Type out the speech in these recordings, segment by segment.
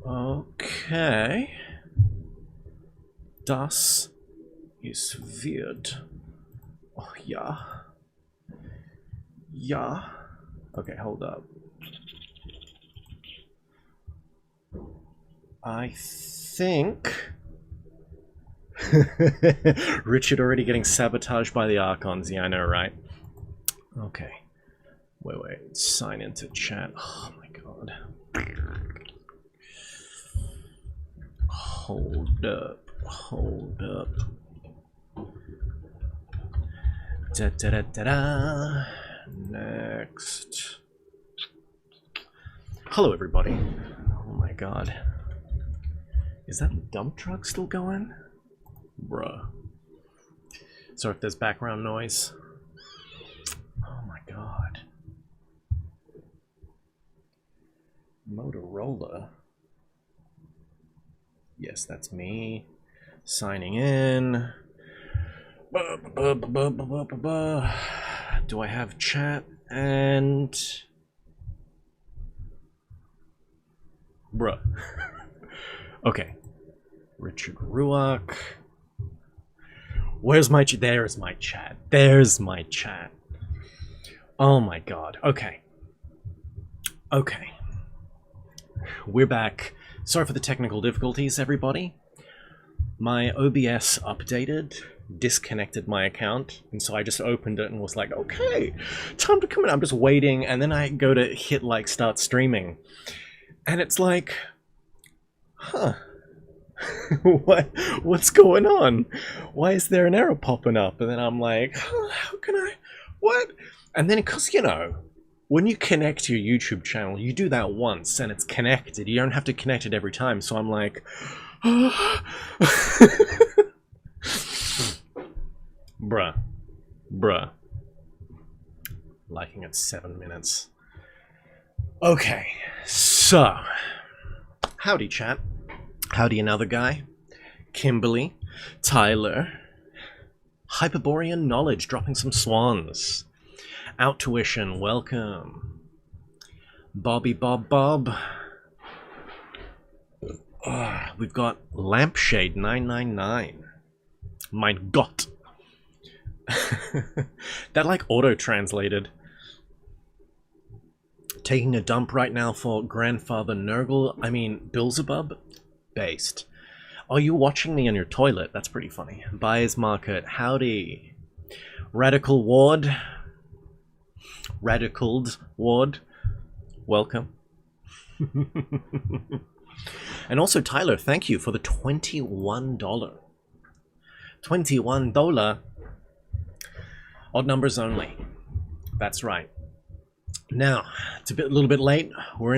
Okay. Das ist weird. Oh, yeah. Yeah. Okay, hold up. I think... Richard already getting sabotaged by the Archons. Yeah, I know, right? Okay. Wait. Sign into chat. Oh my god. Hold up. Da-da-da-da-da. Next. Hello, everybody. Oh my god. Is that dump truck still going? Bruh. Sorry if there's background noise. Oh my god. Motorola. Yes, that's me. Signing in. Do I have chat? And... Bruh. Okay. Richard Ruach. Where's my chat? There's my chat. There's my chat. Oh my god. Okay. Okay. We're back. Sorry for the technical difficulties, everybody. My OBS updated, disconnected my account, and so I just opened it and was like, okay, time to come in. I'm just waiting, and then I go to hit, like, start streaming. And it's like, huh. What's going on? Why is there an error popping up? And then I'm like, huh, how can I... What? And then, because, you know, when you connect to your YouTube channel, you do that once and it's connected. You don't have to connect it every time. So I'm like, bruh. Liking it 7 minutes. Okay, so howdy, chat. Howdy, another guy. Kimberly, Tyler, Hyperborean Knowledge, dropping some swans. Out Tuition, welcome. Bobby Bob. We've got Lampshade 999. Mein Gott. That like auto-translated. Taking a dump right now for Grandfather Nurgle. I mean, Beelzebub? Based. Are you watching me on your toilet? That's pretty funny. Buyer's Market, howdy. Radical Ward. Radicaled Ward, welcome. And also Tyler, thank you for the $21. $21. Odd numbers only. That's right. Now it's a little bit late. We're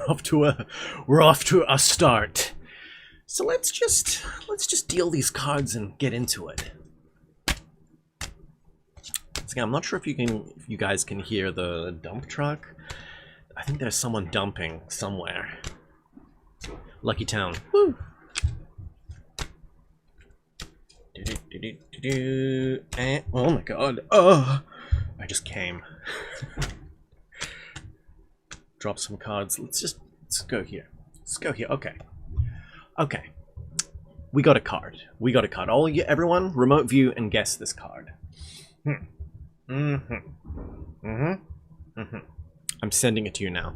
off to a start. So let's just deal these cards and get into it. I'm not sure if you guys can hear the dump truck. I think there's someone dumping somewhere. Lucky Town. Woo! Oh my god. Oh! I just came. Drop some cards. Let's go here. Let's go here. Okay. Okay. We got a card. All you, everyone, remote view and guess this card. I'm sending it to you now.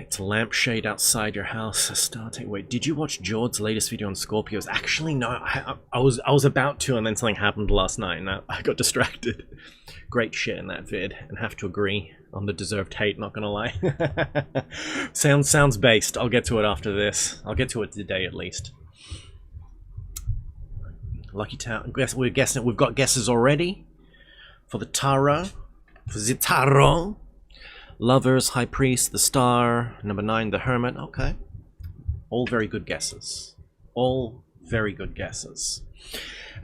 It's a lampshade outside your house. Starting. Wait, did you watch Jord's latest video on Scorpios? Actually, no. I was about to, and then something happened last night, and I got distracted. Great shit in that vid, and have to agree on the deserved hate. Not gonna lie. Sounds based. I'll get to it after this. I'll get to it today at least. Lucky Town. We're guessing. We've got guesses already. For the Tarot, for the Tarot, Lovers, High Priest, the Star, number 9, the Hermit. Okay, all very good guesses. All very good guesses.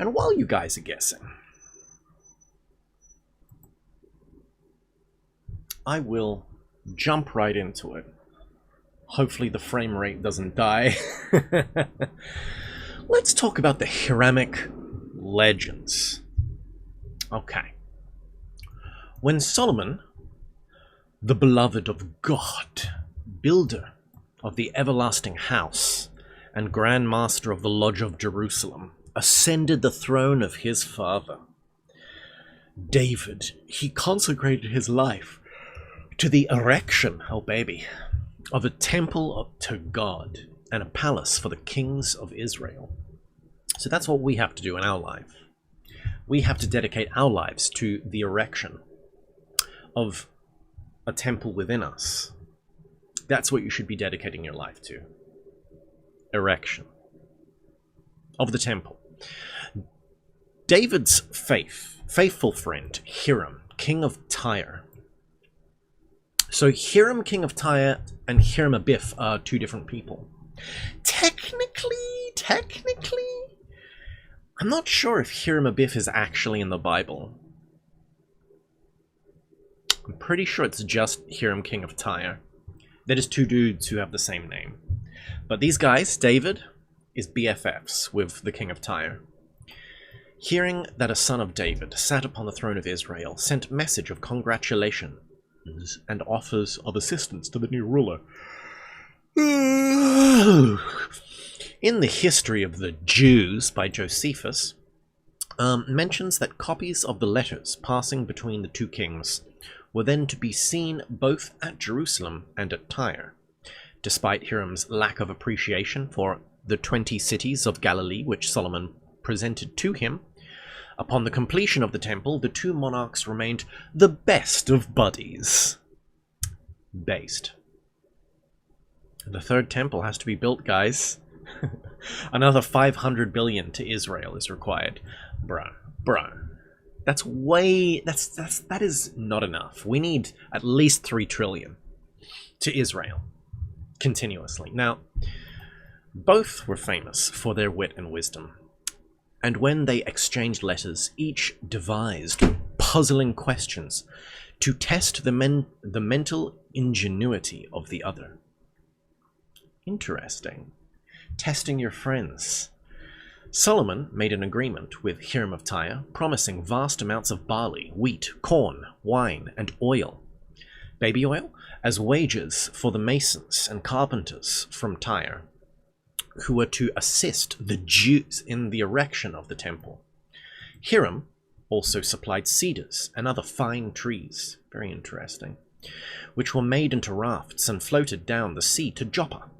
And while you guys are guessing, I will jump right into it. Hopefully the frame rate doesn't die. Let's talk about the Hiramic legends. Okay. When Solomon, the beloved of God, builder of the everlasting house and Grand Master of the Lodge of Jerusalem, ascended the throne of his father. David, he consecrated his life to the erection, oh baby, of a temple to God and a palace for the kings of Israel. So that's what we have to do in our life. We have to dedicate our lives to the erection of a temple within us. That's what you should be dedicating your life to. Erection of the temple. David's faithful friend, Hiram, king of Tyre. So Hiram, king of Tyre, and Hiram Abiff are two different people. Technically, I'm not sure if Hiram Abiff is actually in the Bible. I'm pretty sure it's just Hiram, king of Tyre. That is two dudes who have the same name. But these guys, David, is BFFs with the king of Tyre. Hearing that a son of David sat upon the throne of Israel, sent message of congratulations and offers of assistance to the new ruler. In the History of the Jews by Josephus, mentions that copies of the letters passing between the two kings were then to be seen both at Jerusalem and at Tyre. Despite Hiram's lack of appreciation for the 20 cities of Galilee which Solomon presented to him, upon the completion of the temple, the two monarchs remained the best of buddies. Based. The third temple has to be built, guys. Another 500 billion to Israel is required. Bro. That is not enough. We need at least 3 trillion to Israel. Continuously. Now, both were famous for their wit and wisdom. And when they exchanged letters, each devised puzzling questions to test the mental ingenuity of the other. Interesting. Testing your friends. Solomon made an agreement with Hiram of Tyre, promising vast amounts of barley, wheat, corn, wine, and oil. Baby oil, as wages for the masons and carpenters from Tyre, who were to assist the Jews in the erection of the temple. Hiram also supplied cedars and other fine trees, very interesting, which were made into rafts and floated down the sea to Joppa,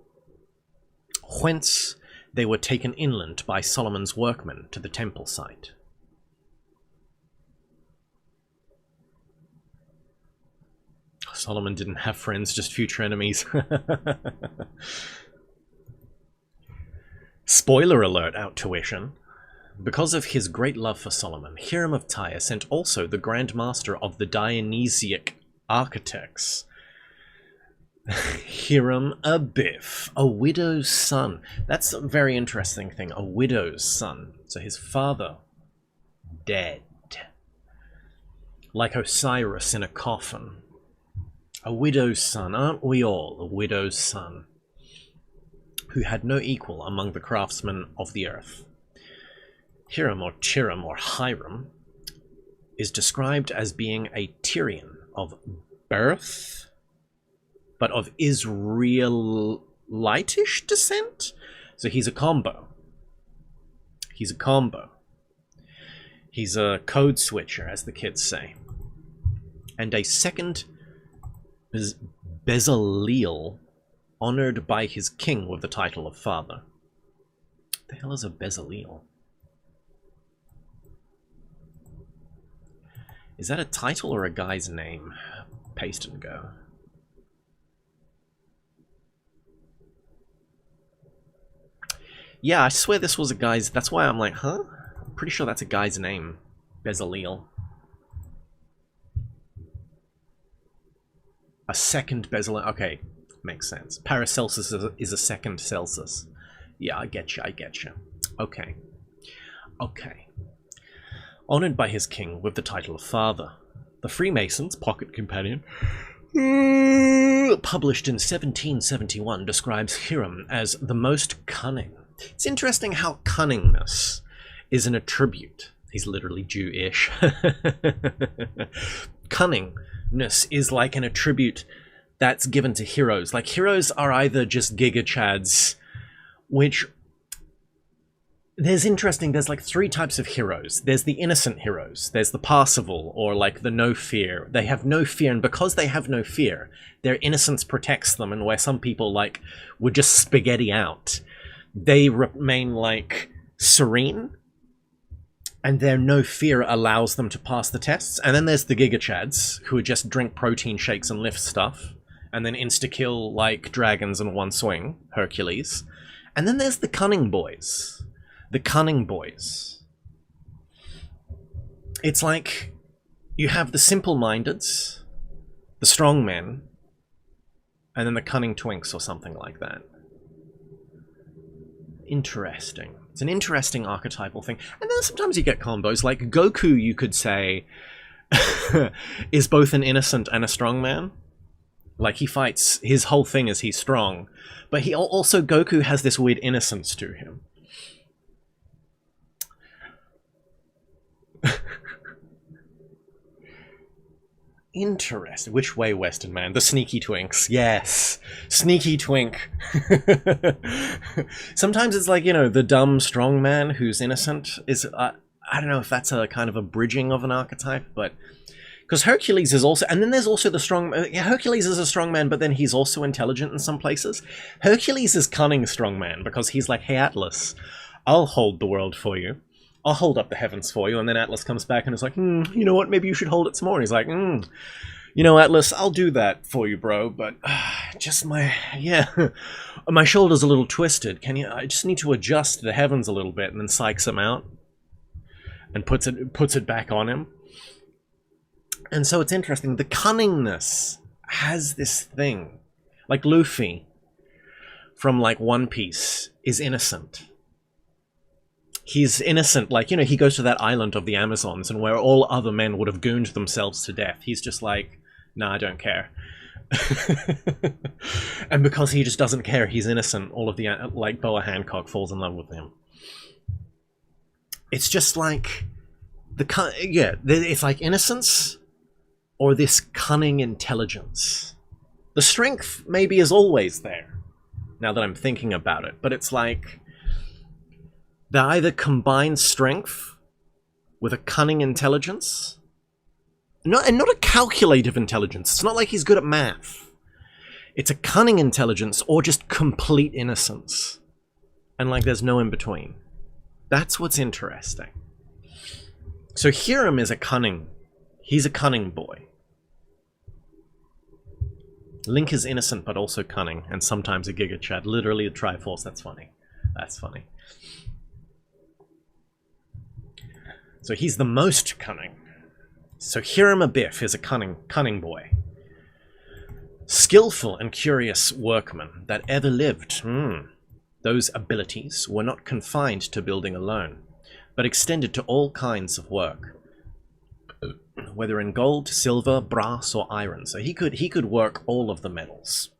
whence they were taken inland by Solomon's workmen to the temple site. Solomon didn't have friends, just future enemies. Spoiler alert out tuition. Because of his great love for Solomon, Hiram of Tyre sent also the Grand Master of the Dionysiac architects, Hiram Abiff, a widow's son. That's a very interesting thing, a widow's son. So his father, dead. Like Osiris in a coffin. A widow's son, aren't we all a widow's son? Who had no equal among the craftsmen of the earth. Hiram or Chiram or Hiram is described as being a Tyrian of birth, but of Israelitish descent. So he's a combo. He's a code switcher, as the kids say. And a second Bezaleel, honored by his king with the title of father. What the hell is a Bezaleel? Is that a title or a guy's name? Paste and go. Yeah, I swear this was a guy's... That's why I'm like, huh? I'm pretty sure that's a guy's name. Bezaleel. A second Bezaleel. Okay, makes sense. Paracelsus is a second Celsus. Yeah, I get you. Okay. Honored by his king with the title of father. The Freemasons' pocket companion, published in 1771, describes Hiram as the most cunning. It's interesting how cunningness is an attribute. He's literally Jewish. Cunningness is like an attribute that's given to heroes. Like, heroes are either just Giga Chads, which... There's like 3 types of heroes. There's the innocent heroes. There's the passable, or like the no fear. They have no fear, and because they have no fear, their innocence protects them, and where some people, like, would just spaghetti out, they remain, like, serene, and their no fear allows them to pass the tests. And then there's the Giga Chads, who would just drink protein shakes and lift stuff, and then insta-kill, like, dragons in one swing, Hercules. And then there's the cunning boys. The cunning boys. It's like you have the simple-mindeds, the strong men, and then the cunning twinks or something like that. Interesting. It's an interesting archetypal thing. And then sometimes you get combos. Like Goku, you could say, is both an innocent and a strong man. Like, he fights, his whole thing is he's strong. But he also, Goku has this weird innocence to him. Interesting. Which way, Western man? The sneaky twinks. Yes. Sneaky twink. Sometimes it's like, you know, the dumb strong man who's innocent is... I don't know if that's a kind of a bridging of an archetype, but... Because Hercules is also... And then there's also the strong... Hercules is a strong man, but then he's also intelligent in some places. Hercules is cunning strong man, because he's like, hey, Atlas, I'll hold the world for you. I'll hold up the heavens for you. And then Atlas comes back and is like, you know what, maybe you should hold it some more. And he's like, you know, Atlas, I'll do that for you, bro, but just my shoulder's a little twisted. I just need to adjust the heavens a little bit. And then psychs him out and puts it back on him. And so it's interesting. The cunningness has this thing. Like Luffy from, like, One Piece is innocent. He's innocent, like, you know, he goes to that island of the Amazons, and where all other men would have gooned themselves to death, he's just like, nah, I don't care. And because he just doesn't care, he's innocent, all of the, like, Boa Hancock falls in love with him. It's just like, it's like innocence, or this cunning intelligence. The strength maybe is always there, now that I'm thinking about it, but it's like... They either combine strength with a cunning intelligence, and not a calculative intelligence. It's not like he's good at math. It's a cunning intelligence or just complete innocence. And like there's no in between. That's what's interesting. So Hiram is he's a cunning boy. Link is innocent but also cunning, and sometimes a Giga Chad. Literally a Triforce. That's funny. That's funny. So he's the most cunning. So Hiram Abiff is a cunning boy. Skillful and curious workman that ever lived. Those abilities were not confined to building alone, but extended to all kinds of work, whether in gold, silver, brass, or iron. So he could work all of the metals.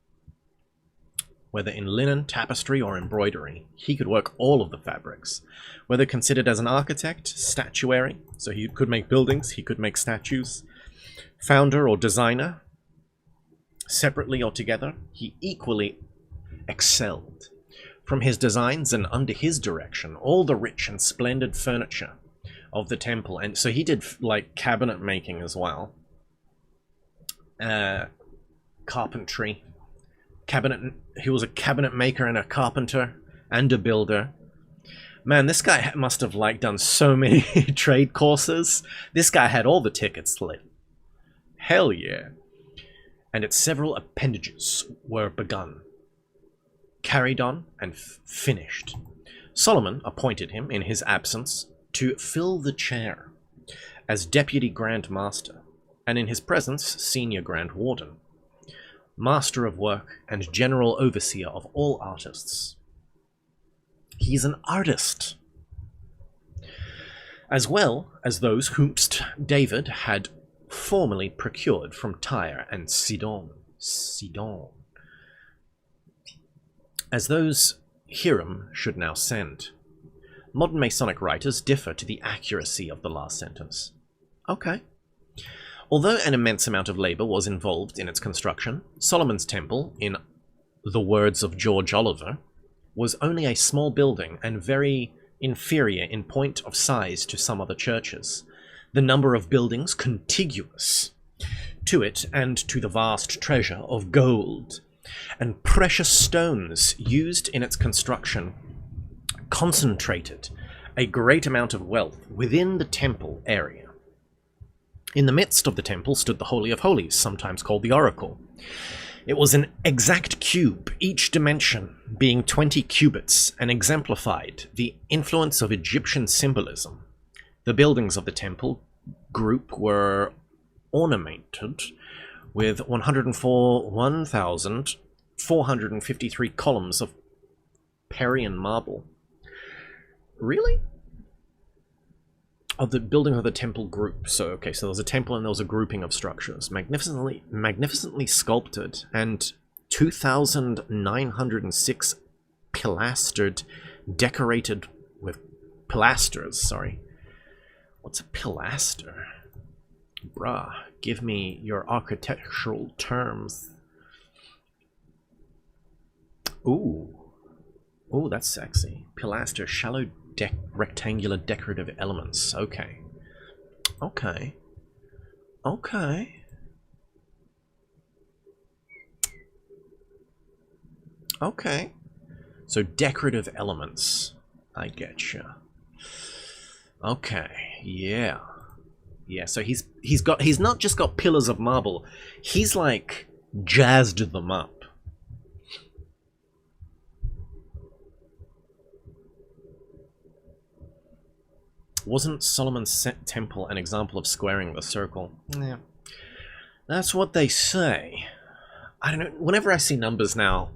Whether in linen, tapestry, or embroidery, he could work all of the fabrics. Whether considered as an architect, statuary, so he could make buildings, he could make statues, founder or designer, separately or together, he equally excelled. From his designs and under his direction, all the rich and splendid furniture of the temple, and so he did like cabinet making as well, carpentry. He was a cabinet maker and a carpenter and a builder. Man, this guy must have like done so many trade courses. This guy had all the tickets lit. Hell yeah. And its several appendages were begun, carried on, and finished. Solomon appointed him, in his absence, to fill the chair as Deputy Grand Master, and in his presence, Senior Grand Warden, Master of Work, and General Overseer of all artists. He's an artist, as well as those whomst David had formerly procured from Tyre and Sidon. As those Hiram should now send. Modern Masonic writers differ to the accuracy of the last sentence. Okay. Although an immense amount of labor was involved in its construction, Solomon's Temple, in the words of George Oliver, was only a small building and very inferior in point of size to some other churches. The number of buildings contiguous to it and to the vast treasure of gold and precious stones used in its construction concentrated a great amount of wealth within the temple area. In the midst of the temple stood the Holy of Holies, sometimes called the Oracle. It was an exact cube, each dimension being 20 cubits, and exemplified the influence of Egyptian symbolism. The buildings of the temple group were ornamented with 1,453 columns of Parian marble. Really? Of the building of the temple group. So there was a temple and there was a grouping of structures, magnificently sculpted, and 2,906 pilastered, decorated with pilasters. Sorry, what's a pilaster? Bruh, give me your architectural terms. Ooh, that's sexy. Pilaster, shallow rectangular decorative elements. Okay. So decorative elements. I getcha. Okay. Yeah. So he's not just got pillars of marble. He's like jazzed them up. Wasn't Solomon's temple an example of squaring the circle? Yeah. That's what they say. I don't know. Whenever I see numbers now,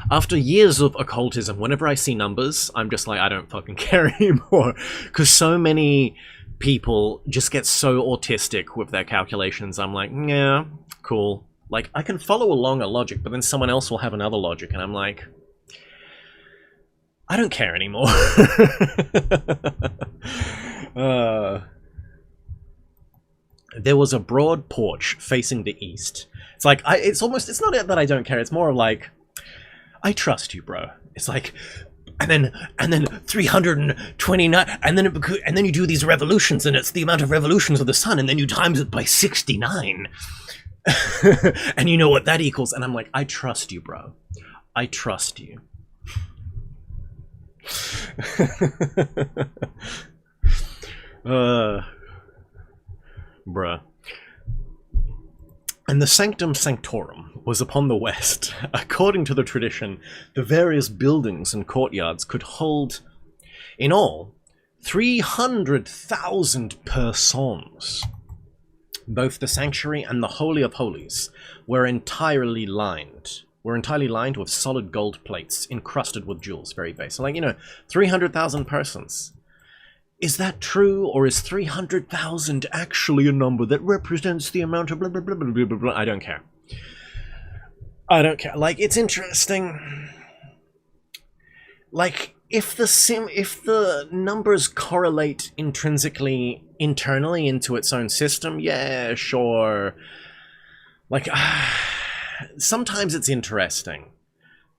after years of occultism, whenever I see numbers, I'm just like, I don't fucking care anymore. Because so many people just get so autistic with their calculations. I'm like, yeah, cool. Like, I can follow along a logic, but then someone else will have another logic, and I'm like, I don't care anymore. There was a broad porch facing the east. It's like, it's not that I don't care, it's more of like, I trust you, bro. It's like, and then 329, and then you do these revolutions, and it's the amount of revolutions of the sun, and then you times it by 69. And you know what that equals, and I'm like, I trust you, bro. I trust you. Bruh. And the Sanctum Sanctorum was upon the west. According to the tradition, the various buildings and courtyards could hold, in all, 300,000 persons. Both the sanctuary and the Holy of Holies were entirely lined with solid gold plates encrusted with jewels, very base. So, 300,000 persons. Is that true, or is 300,000 actually a number that represents the amount of blah, blah, blah, blah, blah, blah, blah? I don't care. It's interesting. If the numbers correlate intrinsically, internally into its own system, yeah, sure. Sometimes it's interesting.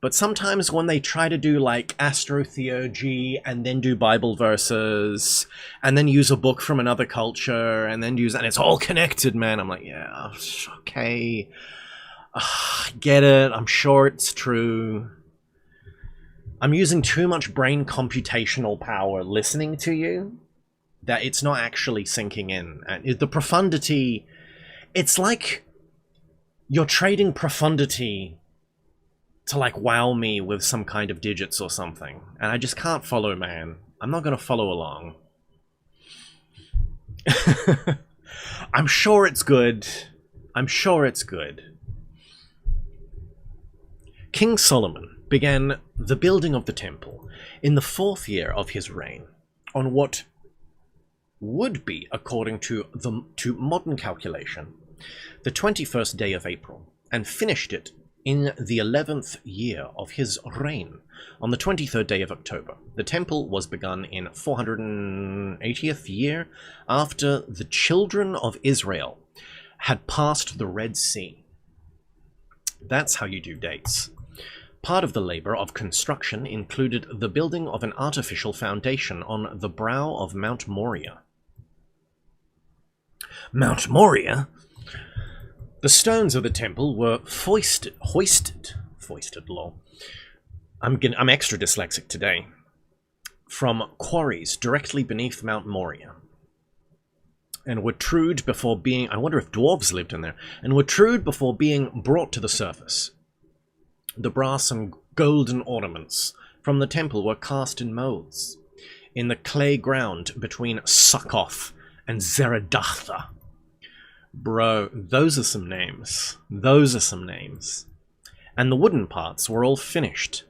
But sometimes when they try to do astrotheurgy and then do Bible verses and then use a book from another culture and then and it's all connected, man. I'm like, yeah, okay. Get it. I'm sure it's true. I'm using too much brain computational power listening to you that it's not actually sinking in. And the profundity, it's like you're trading profundity to wow me with some kind of digits or something. And I just can't follow, man. I'm not going to follow along. I'm sure it's good. King Solomon began the building of the temple in the 4th year of his reign, on what would be, according to modern calculation, the 21st day of April, and finished it in the 11th year of his reign, on the 23rd day of October. The temple was begun in 480th year after the children of Israel had passed the Red Sea. That's how you do dates. Part of the labor of construction included the building of an artificial foundation on the brow of Mount Moriah. Mount Moriah? The stones of the temple were hoisted, lol. I'm extra dyslexic today. From quarries directly beneath Mount Moriah. And were trued before being, I wonder if dwarves lived in there, and were trued before being brought to the surface. The brass and golden ornaments from the temple were cast in molds in the clay ground between Succoth and Zeradatha. Bro, those are some names. Those are some names. And the wooden parts were all finished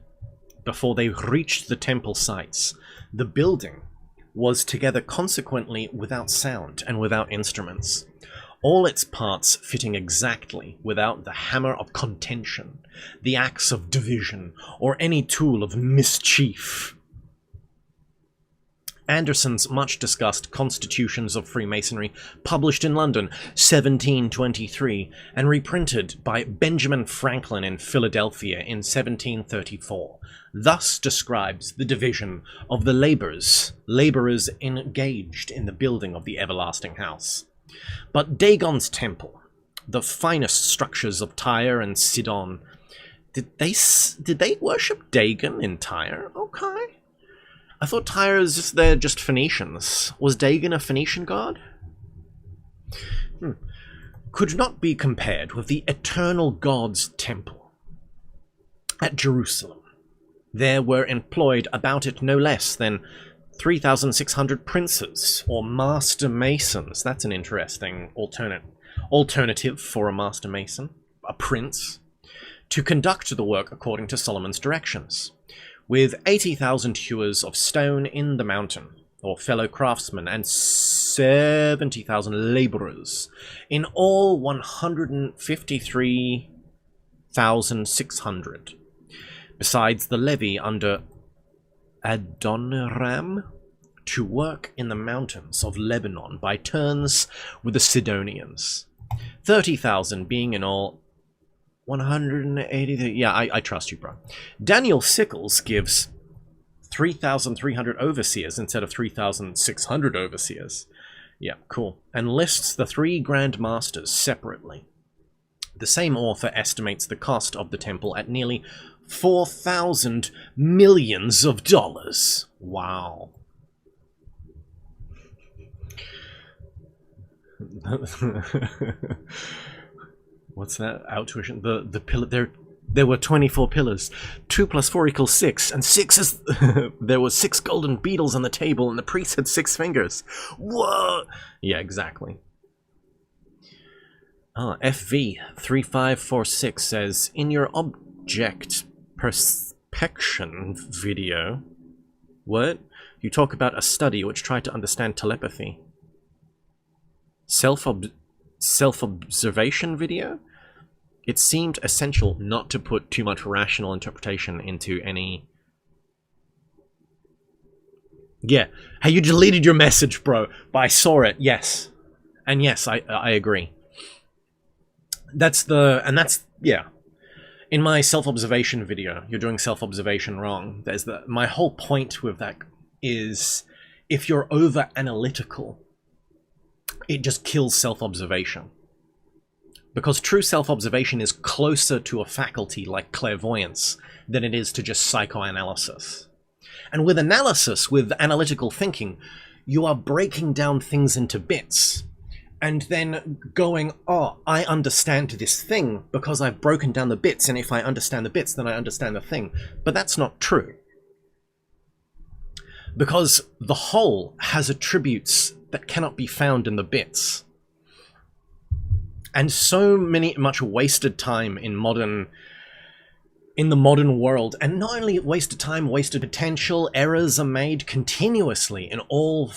before they reached the temple sites. The building was together consequently without sound and without instruments, all its parts fitting exactly without the hammer of contention, the axe of division, or any tool of mischief. Anderson's much-discussed Constitutions of Freemasonry, published in London, 1723, and reprinted by Benjamin Franklin in Philadelphia in 1734, thus describes the division of the laborers engaged in the building of the everlasting house. But Dagon's temple, the finest structures of Tyre and Sidon, did they worship Dagon in Tyre? Okay. I thought Tyre is just Phoenicians. Was Dagon a Phoenician god? Could not be compared with the eternal God's temple at Jerusalem. There were employed about it no less than 3,600 princes, or master masons. That's an interesting alternative for a master mason, a prince, to conduct the work according to Solomon's directions, with 80,000 hewers of stone in the mountain, or fellow craftsmen, and 70,000 laborers, in all 153,600, besides the levy under Adoniram, to work in the mountains of Lebanon by turns with the Sidonians. 30,000 being in all 180. Yeah, I trust you, bro. Daniel Sickles gives 3,300 overseers instead of 3,600 overseers. Yeah, cool. And lists the 3 Grand Masters separately. The same author estimates the cost of the temple at nearly 4,000 millions of dollars. Wow. What's that? Outtuition. The pillar. There were 24 pillars. 2 + 4 = 6, and 6 is. There were 6 golden beetles on the table, and the priest had 6 fingers. Whoa! Yeah, exactly. FV 3546 says, in your object perspection video, what? You talk about a study which tried to understand telepathy. Self-observation video? It seemed essential not to put too much rational interpretation into any... Yeah. Hey, you deleted your message, bro. But I saw it, yes. And yes, I agree. That's, yeah. In my self-observation video, you're doing self-observation wrong. My whole point with that is, if you're over-analytical, it just kills self-observation. Because true self-observation is closer to a faculty like clairvoyance than it is to just psychoanalysis. And with analysis, with analytical thinking, you are breaking down things into bits, and then going, oh, I understand this thing because I've broken down the bits, and if I understand the bits, then I understand the thing. But that's not true. Because the whole has attributes that cannot be found in the bits. And so much wasted time in the modern world, and not only wasted time, wasted potential, errors are made continuously in all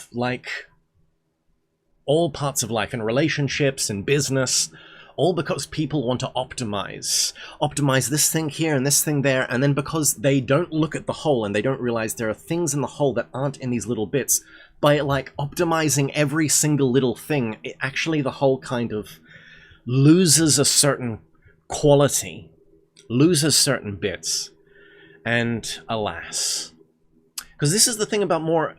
parts of life, in relationships, in business, all because people want to optimize this thing here and this thing there, and then because they don't look at the whole and they don't realize there are things in the whole that aren't in these little bits, by optimizing every single little thing, actually the whole kind of loses a certain quality, loses certain bits, and alas. Because this is the thing about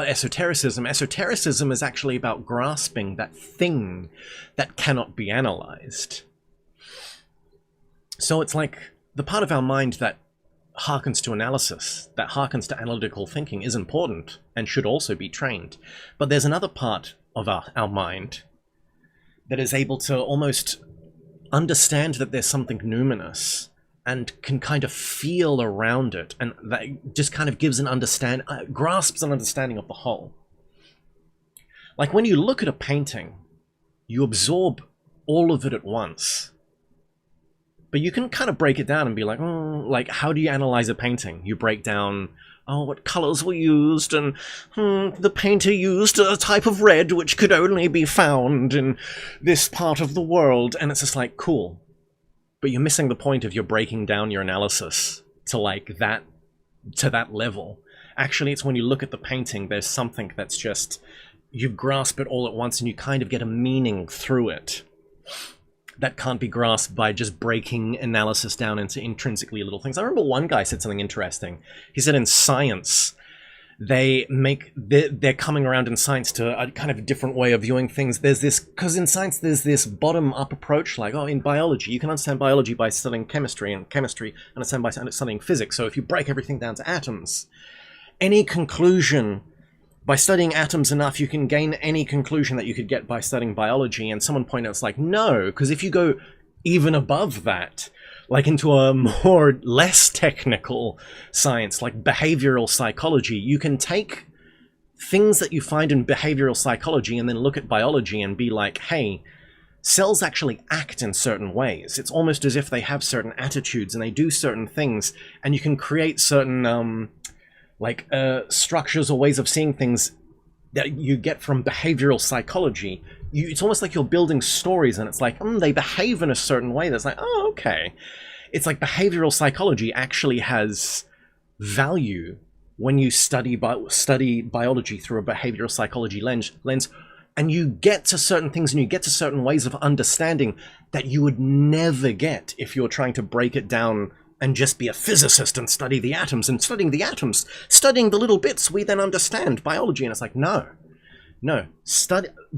esotericism. Esotericism is actually about grasping that thing that cannot be analyzed. So it's like the part of our mind that harkens to analysis, that harkens to analytical thinking, is important and should also be trained. But there's another part of our mind that is able to almost understand that there's something numinous and can kind of feel around it, and that just kind of gives grasps an understanding of the whole. Like when you look at a painting, you absorb all of it at once. But you can kind of break it down and be like, like, how do you analyze a painting? You break down, what colors were used, and the painter used a type of red which could only be found in this part of the world. And it's just like, cool. But you're missing the point of you're breaking down your analysis to like that, to that level. Actually, it's when you look at the painting, there's something that's just, you grasp it all at once and you kind of get a meaning through it that can't be grasped by just breaking analysis down into intrinsically little things. I remember one guy said something interesting. He said in science, they're coming around in science to a kind of different way of viewing things. There's this, because in science there's this bottom-up approach, like, in biology, you can understand biology by studying chemistry, and chemistry understand by studying physics. So if you break everything down to atoms, any conclusion, by studying atoms enough, you can gain any conclusion that you could get by studying biology. And someone pointed out, it's like, no, because if you go even above that, like into a less technical science, like behavioral psychology, you can take things that you find in behavioral psychology and then look at biology and be like, hey, cells actually act in certain ways. It's almost as if they have certain attitudes and they do certain things, and you can create certain structures or ways of seeing things that you get from behavioral psychology. It's almost like you're building stories, and it's like, they behave in a certain way. That's like, oh, okay. It's like behavioral psychology actually has value when you study biology through a behavioral psychology lens, and you get to certain things and you get to certain ways of understanding that you would never get if you're trying to break it down and just be a physicist and study the atoms, and studying the atoms, studying the little bits, we then understand biology. And it's like, no,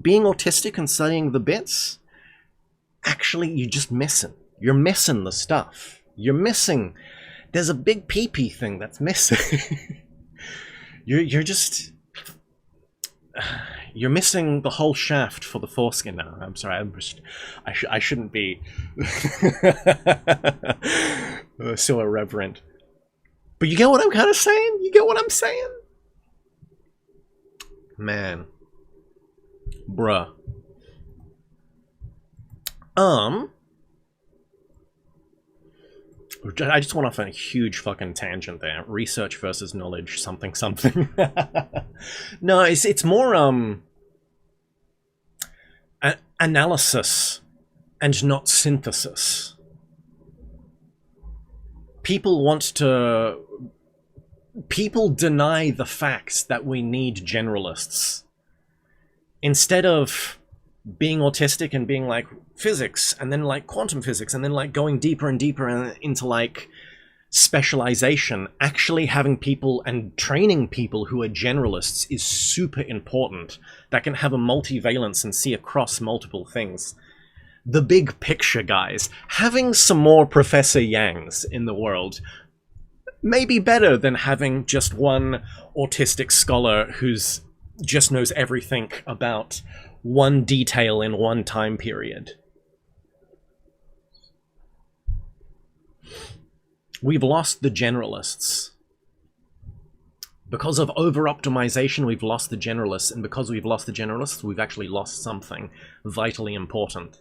being autistic and studying the bits, actually, you're just missing. You're missing the stuff. There's a big pee-pee thing that's missing. You're missing the whole shaft for the foreskin now. I'm sorry, I shouldn't be so irreverent. But you get what I'm kind of saying? You get what I'm saying? Man. Bruh. I just went off on a huge fucking tangent there. Research versus knowledge, something. No, it's more analysis and not synthesis. People deny the facts that we need generalists. Instead of being autistic and being like physics, and then like quantum physics, and then like going deeper and deeper into like specialization, actually having people and training people who are generalists is super important, that can have a multivalence and see across multiple things. The big picture, guys. Having some more Professor Yangs in the world may be better than having just one autistic scholar who's just knows everything about one detail in one time period. We've lost the generalists. Because of over-optimization, we've lost the generalists, and because we've lost the generalists, we've actually lost something vitally important.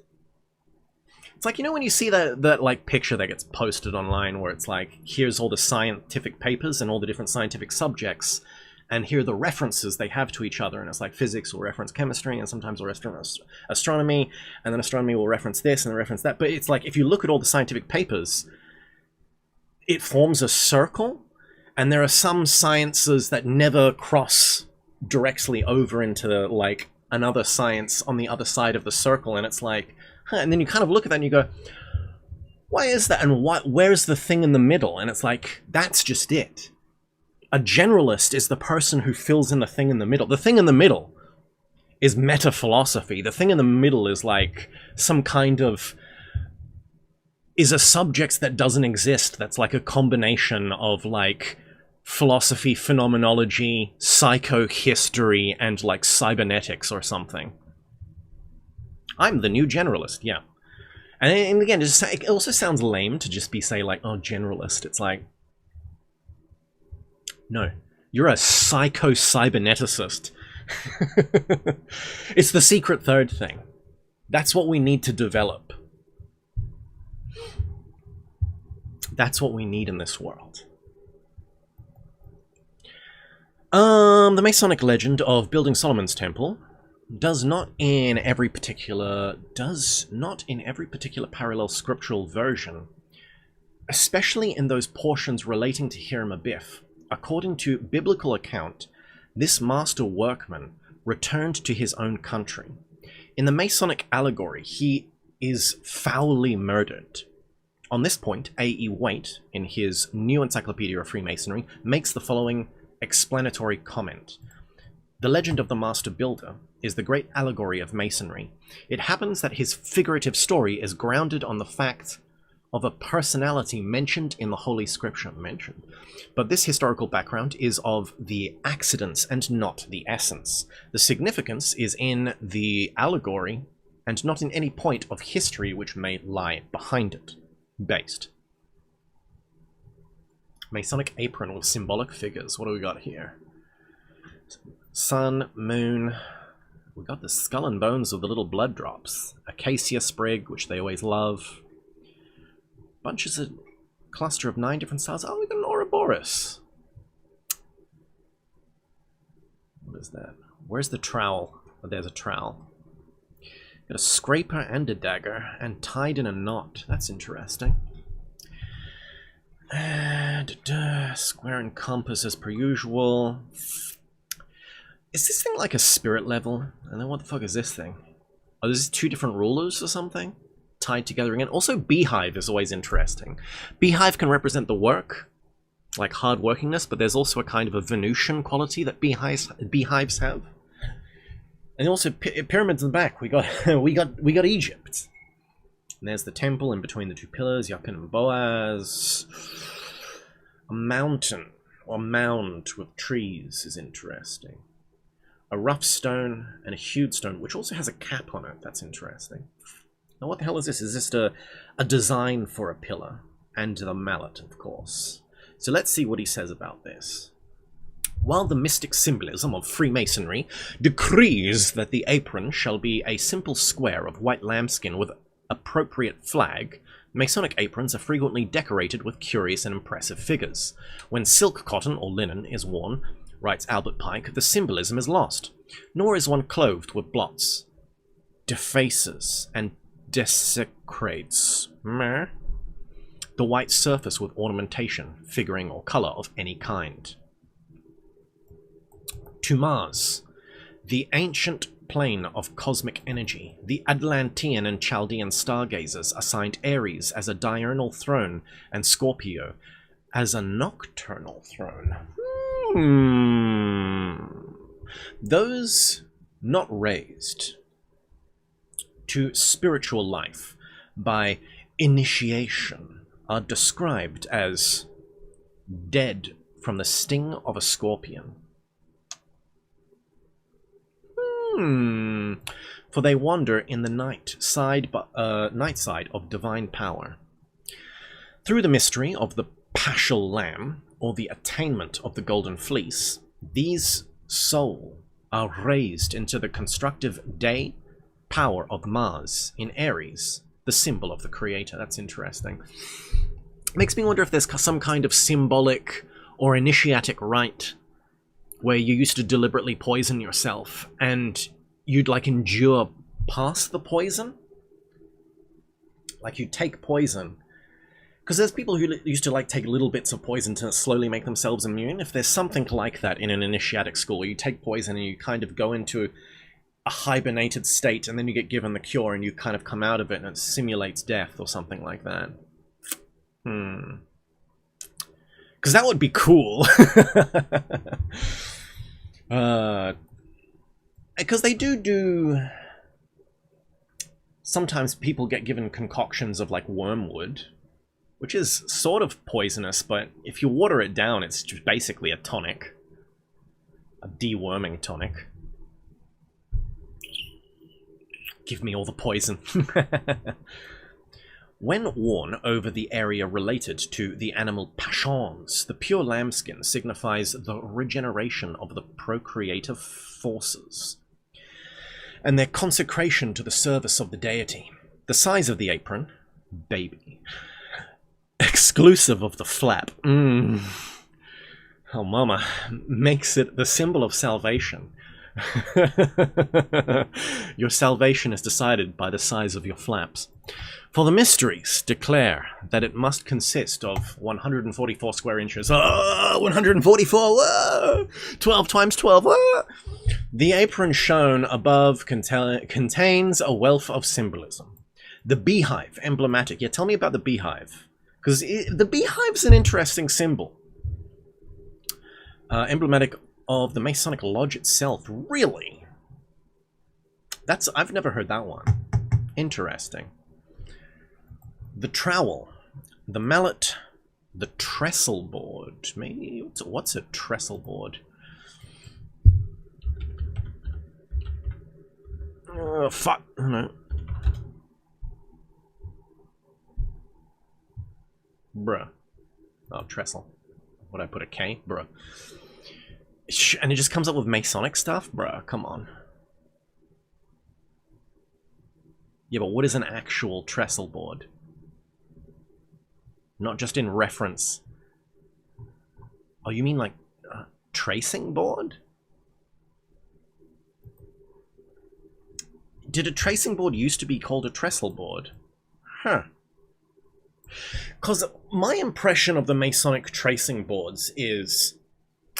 It's like, you know when you see that like picture that gets posted online where it's like, here's all the scientific papers and all the different scientific subjects, and here are the references they have to each other, and it's like physics will reference chemistry, and sometimes will reference astronomy, and then astronomy will reference this and reference that. But it's like, if you look at all the scientific papers, it forms a circle, and there are some sciences that never cross directly over into like another science on the other side of the circle, and it's like, And then you kind of look at that and you go, why is that? And where's the thing in the middle? And it's like, that's just it. A generalist is the person who fills in the thing in the middle. The thing in the middle is meta-philosophy. The thing in the middle is like some kind of... is a subject that doesn't exist, that's like a combination of like philosophy, phenomenology, psychohistory, and like cybernetics or something. I'm the new generalist, yeah. And again, it also sounds lame to just be say like, oh, generalist. It's like, no, you're a psycho-cyberneticist. It's the secret third thing. That's what we need to develop. That's what we need in this world. The Masonic legend of building Solomon's Temple does not in every particular parallel scriptural version, especially in those portions relating to Hiram Abiff. According to biblical account, this master workman returned to his own country. In the Masonic allegory, he is foully murdered. On this point, A.E. Waite, in his New Encyclopedia of Freemasonry, makes the following explanatory comment. The legend of the Master Builder is the great allegory of Masonry. It happens that his figurative story is grounded on the fact of a personality mentioned in the Holy Scripture, but this historical background is of the accidents and not the essence. The significance is in the allegory and not in any point of history which may lie behind it. Based. Masonic apron with symbolic figures. What do we got here? Sun, moon. We got the skull and bones with the little blood drops. Acacia sprig, which they always love. Bunches of cluster of 9 different styles. Oh, we got an Ouroboros. What is that? Where's the trowel? Oh, there's a trowel. Got a scraper and a dagger, and tied in a knot. That's interesting. Square and compass as per usual. Is this thing like a spirit level? And then what the fuck is this thing? Oh, this is 2 different rulers or something? Tied together again. Also, beehive is always interesting. Beehive can represent the work, like hard workingness, but there's also a kind of a Venusian quality that beehives have. And also pyramids in the back. We got Egypt. And there's the temple in between the 2 pillars, Jachin and Boaz. A mountain or mound with trees is interesting. A rough stone and a hewed stone, which also has a cap on it. That's interesting. Now what the hell is this? Is this a design for a pillar? And the mallet, of course. So let's see what he says about this. While the mystic symbolism of Freemasonry decrees that the apron shall be a simple square of white lambskin with appropriate flag, Masonic aprons are frequently decorated with curious and impressive figures. When silk, cotton, or linen is worn, writes Albert Pike, the symbolism is lost, nor is one clothed with blots, defaces, and desecrates the white surface with ornamentation, figuring, or color of any kind. To Mars, the ancient plane of cosmic energy, the Atlantean and Chaldean stargazers assigned Aries as a diurnal throne and Scorpio as a nocturnal throne. Those not raised to spiritual life by initiation are described as dead from the sting of a scorpion. For they wander in the night side of divine power. Through the mystery of the Paschal Lamb, or the attainment of the Golden Fleece, these souls are raised into the constructive day power of Mars in Aries, the symbol of the Creator. That's interesting. Makes me wonder if there's some kind of symbolic or initiatic rite where you used to deliberately poison yourself and you'd like endure past the poison. Like you'd take poison. Because there's people who used to like take little bits of poison to slowly make themselves immune. If there's something like that in an initiatic school, where you take poison and you kind of go into a hibernated state, and then you get given the cure, and you kind of come out of it, and it simulates death or something like that. Because that would be cool. Because they do... Sometimes people get given concoctions of, like, wormwood, which is sort of poisonous, but if you water it down, it's just basically a tonic. A deworming tonic. Give me all the poison. When worn over the area related to the animal passions, the pure lambskin signifies the regeneration of the procreative forces and their consecration to the service of the deity. The size of the apron, baby, exclusive of the flap, oh mama, makes it the symbol of salvation. Your salvation is decided by the size of your flaps. For the mysteries declare that it must consist of 144 square inches. 144! Whoa! 12 times 12! Whoa! The apron shown above contains a wealth of symbolism. The beehive, emblematic. Yeah, tell me about the beehive. Because the beehive's an interesting symbol. Emblematic of the Masonic Lodge itself. Really? I've never heard that one. Interesting. The trowel, the mallet, the trestle board. Maybe what's a trestle board? Fuck. No. Bruh. Oh, trestle. Would I put a K? Bruh. And it just comes up with Masonic stuff? Bruh, come on. Yeah, but what is an actual trestle board? Not just in reference. Oh, you mean like tracing board? Did a tracing board used to be called a trestle board? Huh. Because my impression of the Masonic tracing boards is,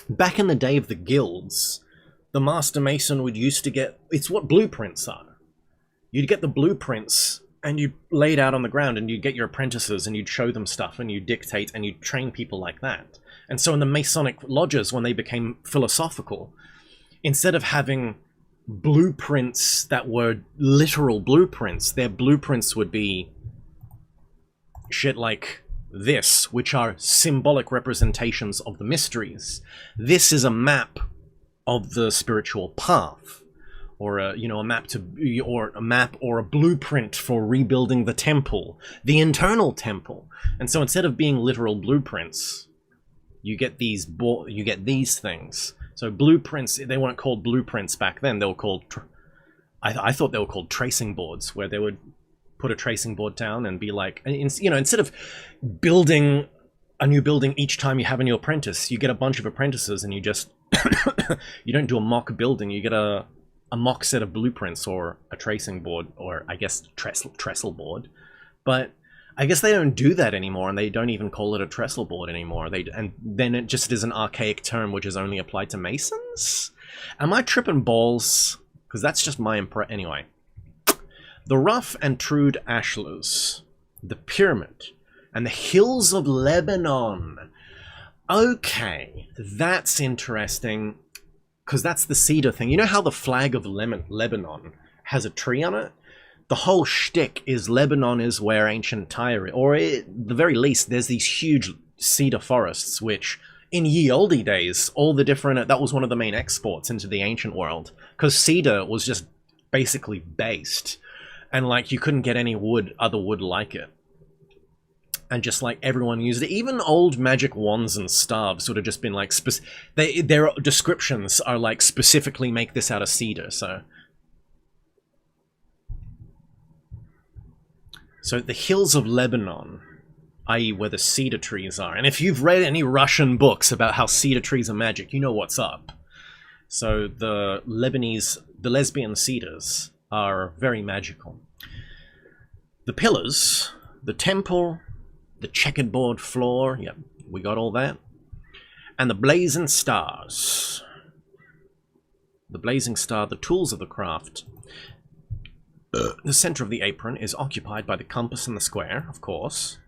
back in the day of the guilds, the Master Mason would used to get... It's what blueprints are. You'd get the blueprints, and you lay it out on the ground, and you'd get your apprentices, and you'd show them stuff, and you'd dictate, and you'd train people like that. And so in the Masonic lodges, when they became philosophical, instead of having blueprints that were literal blueprints, their blueprints would be shit like this, which are symbolic representations of the mysteries. This is a map of the spiritual path, or a map or a blueprint for rebuilding the temple, the internal temple. And so instead of being literal blueprints, you get these things. So blueprints, they weren't called blueprints back then. They were called I thought they were called tracing boards, where they would put a tracing board down and be like, instead of building a new building each time you have a new apprentice, you get a bunch of apprentices and you just you don't do a mock building, you get a mock set of blueprints or a tracing board, or I guess trestle board. But I guess they don't do that anymore, and they don't even call it a trestle board anymore. And then it just is an archaic term which is only applied to Masons? Am I tripping balls? Because that's just my impression. Anyway. The rough and trued ashlars, the pyramid, and the hills of Lebanon. Okay, that's interesting, because that's the cedar thing. You know how the flag of Lebanon has a tree on it? The whole shtick is Lebanon is where ancient Tyre, or at the very least, there's these huge cedar forests, which in ye olde days, that was one of the main exports into the ancient world, because cedar was just basically based, and like you couldn't get any other wood like it. And just like everyone used it, even old magic wands and staves would have just been like, their descriptions are like specifically make this out of cedar, so the hills of Lebanon, i.e. where the cedar trees are. And if you've read any Russian books about how cedar trees are magic, you know what's up. So the lesbian cedars are very magical. The pillars, the temple, the checkerboard floor, yep, we got all that. And the blazing stars. the blazing star, the tools of the craft. The center of the apron is occupied by the compass and the square, of course.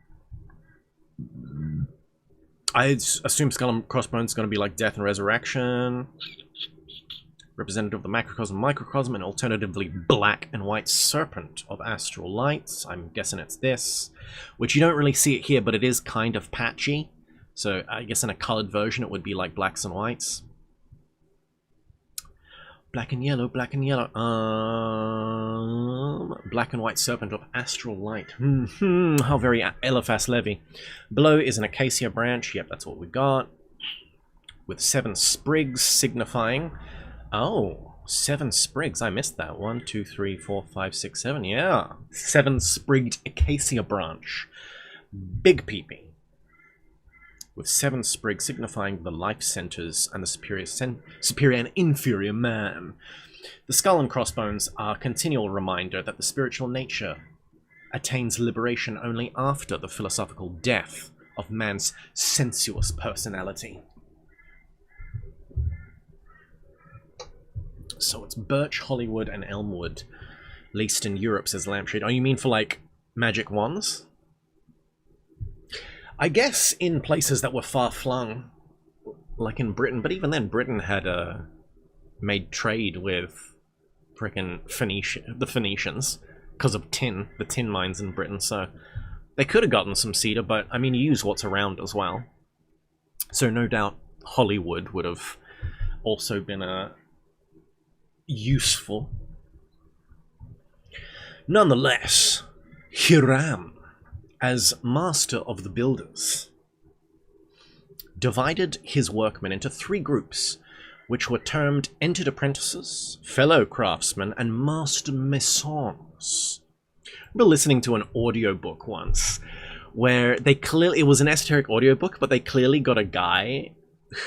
I assume skull and crossbones is going to be like death and resurrection. Representative of the macrocosm and microcosm, and alternatively black and white serpent of astral lights. I'm guessing it's this, which you don't really see it here, but it is kind of patchy. So I guess in a colored version it would be like blacks and whites. Black and yellow, black and yellow. Black and white serpent of astral light. How very Eliphas Levi. Below is an acacia branch. Yep, that's what we got. With 7 sprigs signifying. Oh, 7 sprigs. I missed that. 1, 2, 3, 4, 5, 6, 7. Yeah. 7 sprigged acacia branch. Big peepee. With 7 sprigs signifying the life centers and the superior and inferior man. The skull and crossbones are a continual reminder that the spiritual nature attains liberation only after the philosophical death of man's sensuous personality. So it's birch, hollywood, and elmwood, least in Europe, says Lampshade. Oh, you mean for, like, magic wands? I guess in places that were far-flung, like in Britain, but even then, Britain had made trade with frickin' the Phoenicians, because of tin, the tin mines in Britain, so they could have gotten some cedar, but, I mean, you use what's around as well. So no doubt Hollywood would have also been useful. Nonetheless, Hiram, as master of the builders, divided his workmen into 3 groups, which were termed entered apprentices, fellow craftsmen, and master masons. I remember listening to an audiobook once, where they clearly, it was an esoteric audiobook, but they clearly got a guy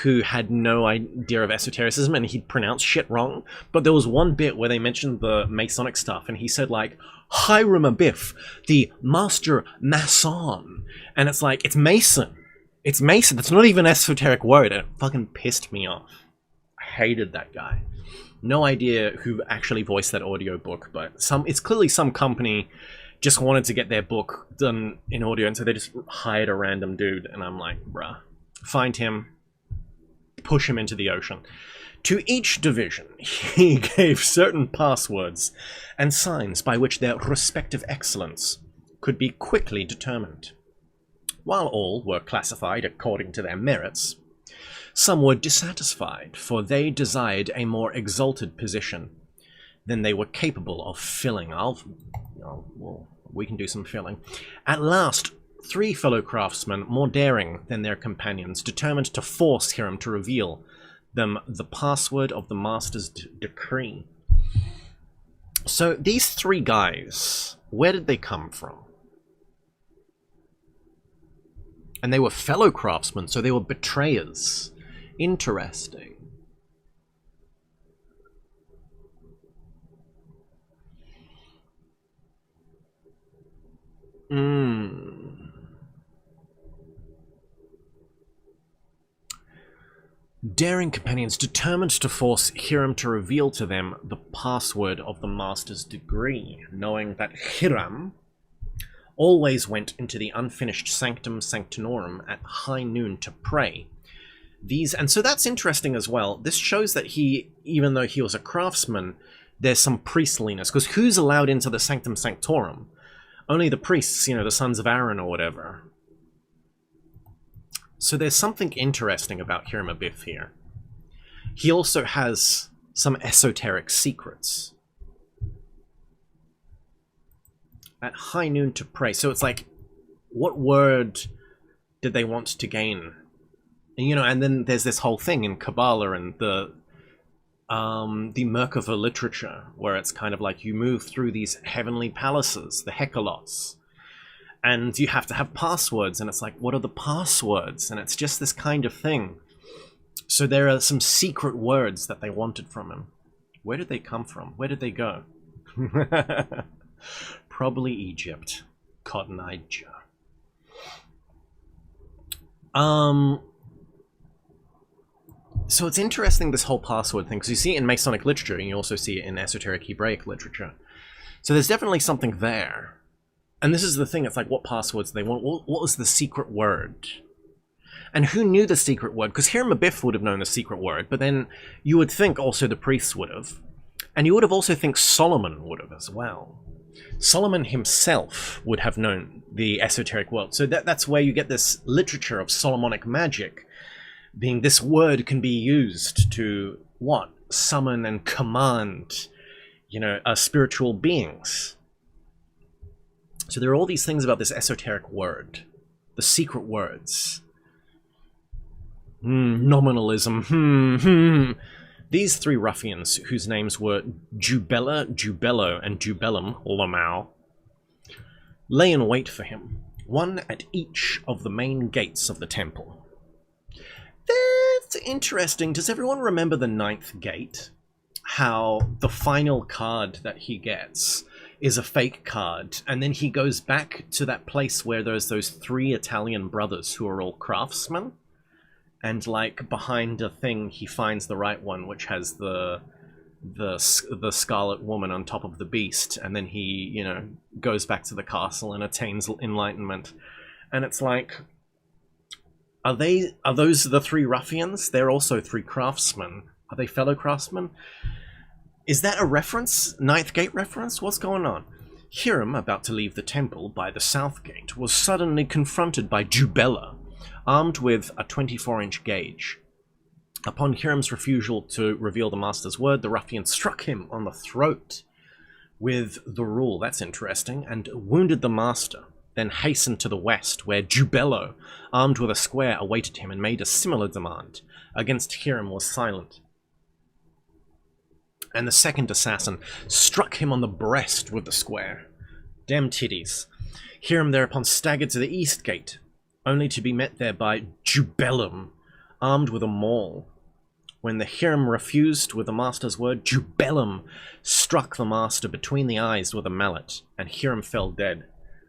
who had no idea of esotericism and he'd pronounced shit wrong. But there was one bit where they mentioned the Masonic stuff and he said like, Hiram Abiff, the master mason. And it's like, it's Mason. It's Mason. That's not even an esoteric word. And it fucking pissed me off. I hated that guy. No idea who actually voiced that audiobook, but it's clearly some company just wanted to get their book done in audio, and so they just hired a random dude, and I'm like, bruh. Find him, push him into the ocean. To each division, he gave certain passwords and signs by which their respective excellence could be quickly determined. While all were classified according to their merits, some were dissatisfied, for they desired a more exalted position than they were capable of filling. Well, we can do some filling. At last, 3 fellow craftsmen, more daring than their companions, determined to force Hiram to reveal them the password of the master's decree. So these 3 guys, where did they come from? And they were fellow craftsmen, so they were betrayers. Interesting. Daring companions determined to force Hiram to reveal to them the password of the master's degree, knowing that Hiram always went into the unfinished sanctum sanctorum at high noon to pray. And so that's interesting as well. This shows that he, even though he was a craftsman, there's some priestliness, because who's allowed into the sanctum sanctorum? Only the priests, you know, the sons of Aaron or whatever. So there's something interesting about Hiram Abiff here. He also has some esoteric secrets. At high noon to pray. So it's like, what word did they want to gain? And, you know, and then there's this whole thing in Kabbalah and the Merkava literature, where it's kind of like you move through these heavenly palaces, the Hekalos, and you have to have passwords, and it's like, what are the passwords? And it's just this kind of thing. So there are some secret words that they wanted from him. Where did they come from? Where did they go? Probably Egypt. Cotton-eyed Joe. So it's interesting, this whole password thing, because you see it in Masonic literature, and you also see it in esoteric Hebraic literature. So there's definitely something there. And this is the thing, it's like, what passwords do they want? What was the secret word? And who knew the secret word? Because Hiram Abiff would have known the secret word, but then you would think also the priests would have. And you would have also think Solomon would have as well. Solomon himself would have known the esoteric world. So that's where you get this literature of Solomonic magic, being this word can be used to, what? Summon and command, you know, spiritual beings. So there are all these things about this esoteric word, the secret words. Nominalism. These three ruffians, whose names were Jubella, Jubello, and Jubellum, Lamau, lay in wait for him, one at each of the main gates of the temple. That's interesting. Does everyone remember the 9th gate? How the final card that he gets is a fake card, and then he goes back to that place where there's those 3 Italian brothers who are all craftsmen. And, like, behind a thing, he finds the right one, which has the Scarlet Woman on top of the beast. And then he, you know, goes back to the castle and attains enlightenment. And it's like, are those the 3 ruffians? They're also 3 craftsmen. Are they fellow craftsmen? Is that a reference? 9th gate reference? What's going on? Hiram, about to leave the temple by the south gate, was suddenly confronted by Jubella, armed with a 24-inch gauge. Upon Hiram's refusal to reveal the master's word, the ruffian struck him on the throat with the rule, that's interesting, and wounded the master, then hastened to the west, where Jubello, armed with a square, awaited him and made a similar demand. Against Hiram was silent. And the second assassin struck him on the breast with the square. Damn titties. Hiram thereupon staggered to the east gate, only to be met there by Jubellum, armed with a maul. When the Hiram refused with the master's word, Jubellum struck the master between the eyes with a mallet, and Hiram fell dead,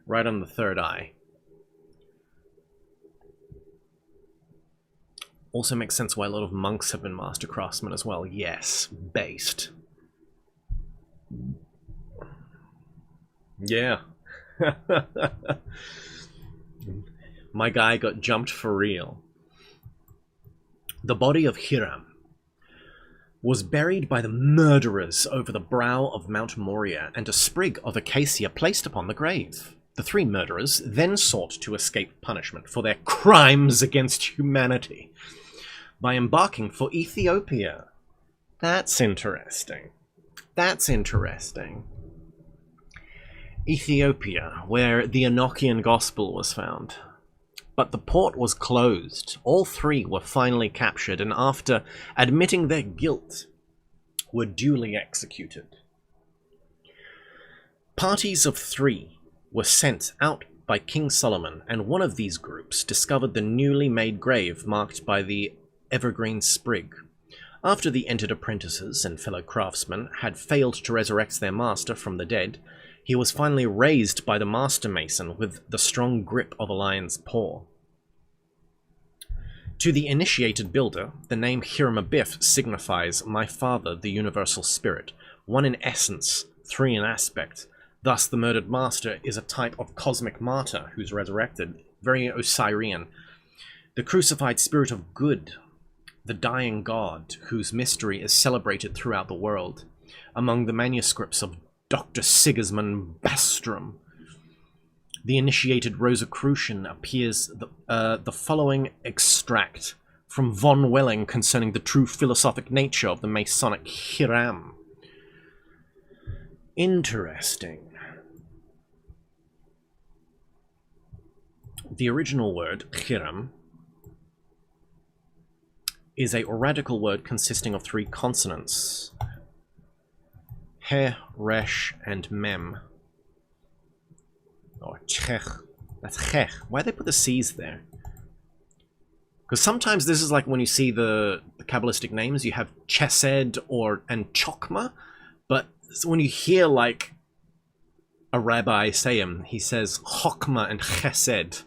right on the 3rd eye. Also makes sense why a lot of monks have been master craftsmen as well. Yes, based. Yeah. My guy got jumped for real. The body of Hiram was buried by the murderers over the brow of Mount Moria, and a sprig of acacia placed upon the grave. The 3 murderers then sought to escape punishment for their crimes against humanity by embarking for Ethiopia. That's interesting. That's interesting. Ethiopia, where the Enochian Gospel was found. But the port was closed. All 3 were finally captured, and after admitting their guilt, were duly executed. Parties of 3 were sent out by King Solomon, and one of these groups discovered the newly made grave marked by the evergreen sprig. After the entered apprentices and fellow craftsmen had failed to resurrect their master from the dead, he was finally raised by the master mason with the strong grip of a lion's paw. To the initiated builder, the name Hiram Abiff signifies my father, the universal spirit, one in essence, 3 in aspect. Thus the murdered master is a type of cosmic martyr who's resurrected, very Osirian. The crucified spirit of good, the dying god, whose mystery is celebrated throughout the world. Among the manuscripts of Dr. Sigismund Bastrom, the initiated Rosicrucian, appears the following extract from von Welling concerning the true philosophic nature of the Masonic Hiram. Interesting. The original word, Hiram, is a radical word consisting of 3 consonants. He, Resh, and Mem. Or Chech. That's Chech. Why did they put the C's there? Because sometimes this is like when you see the Kabbalistic names, you have Chesed and Chokma, but when you hear like a rabbi say him, he says Chokma and Chesed.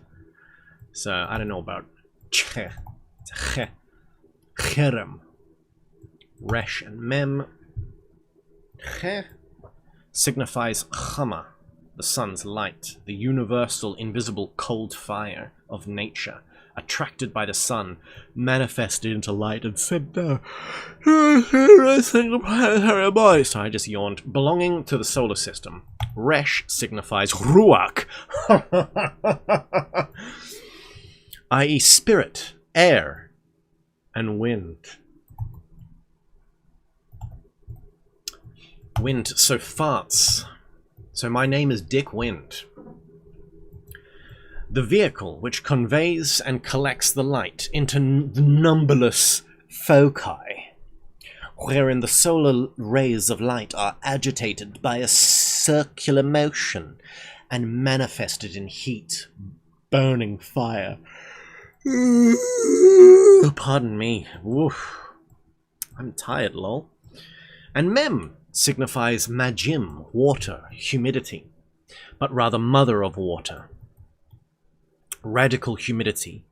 So I don't know about Chech. Cherem. Resh and Mem. Che signifies Chama, the sun's light, the universal, invisible, cold fire of nature, attracted by the sun, manifested into light and sent down. So I just yawned. Belonging to the solar system. Resh signifies Ruach, i.e. spirit, air, and wind. Wind, so farts. So my name is Dick Wind. The vehicle which conveys and collects the light into the numberless foci, wherein the solar rays of light are agitated by a circular motion and manifested in heat, burning fire. Pardon me. Oof. I'm tired, lol. And Mem signifies Majim, water, humidity, but rather mother of water, radical humidity,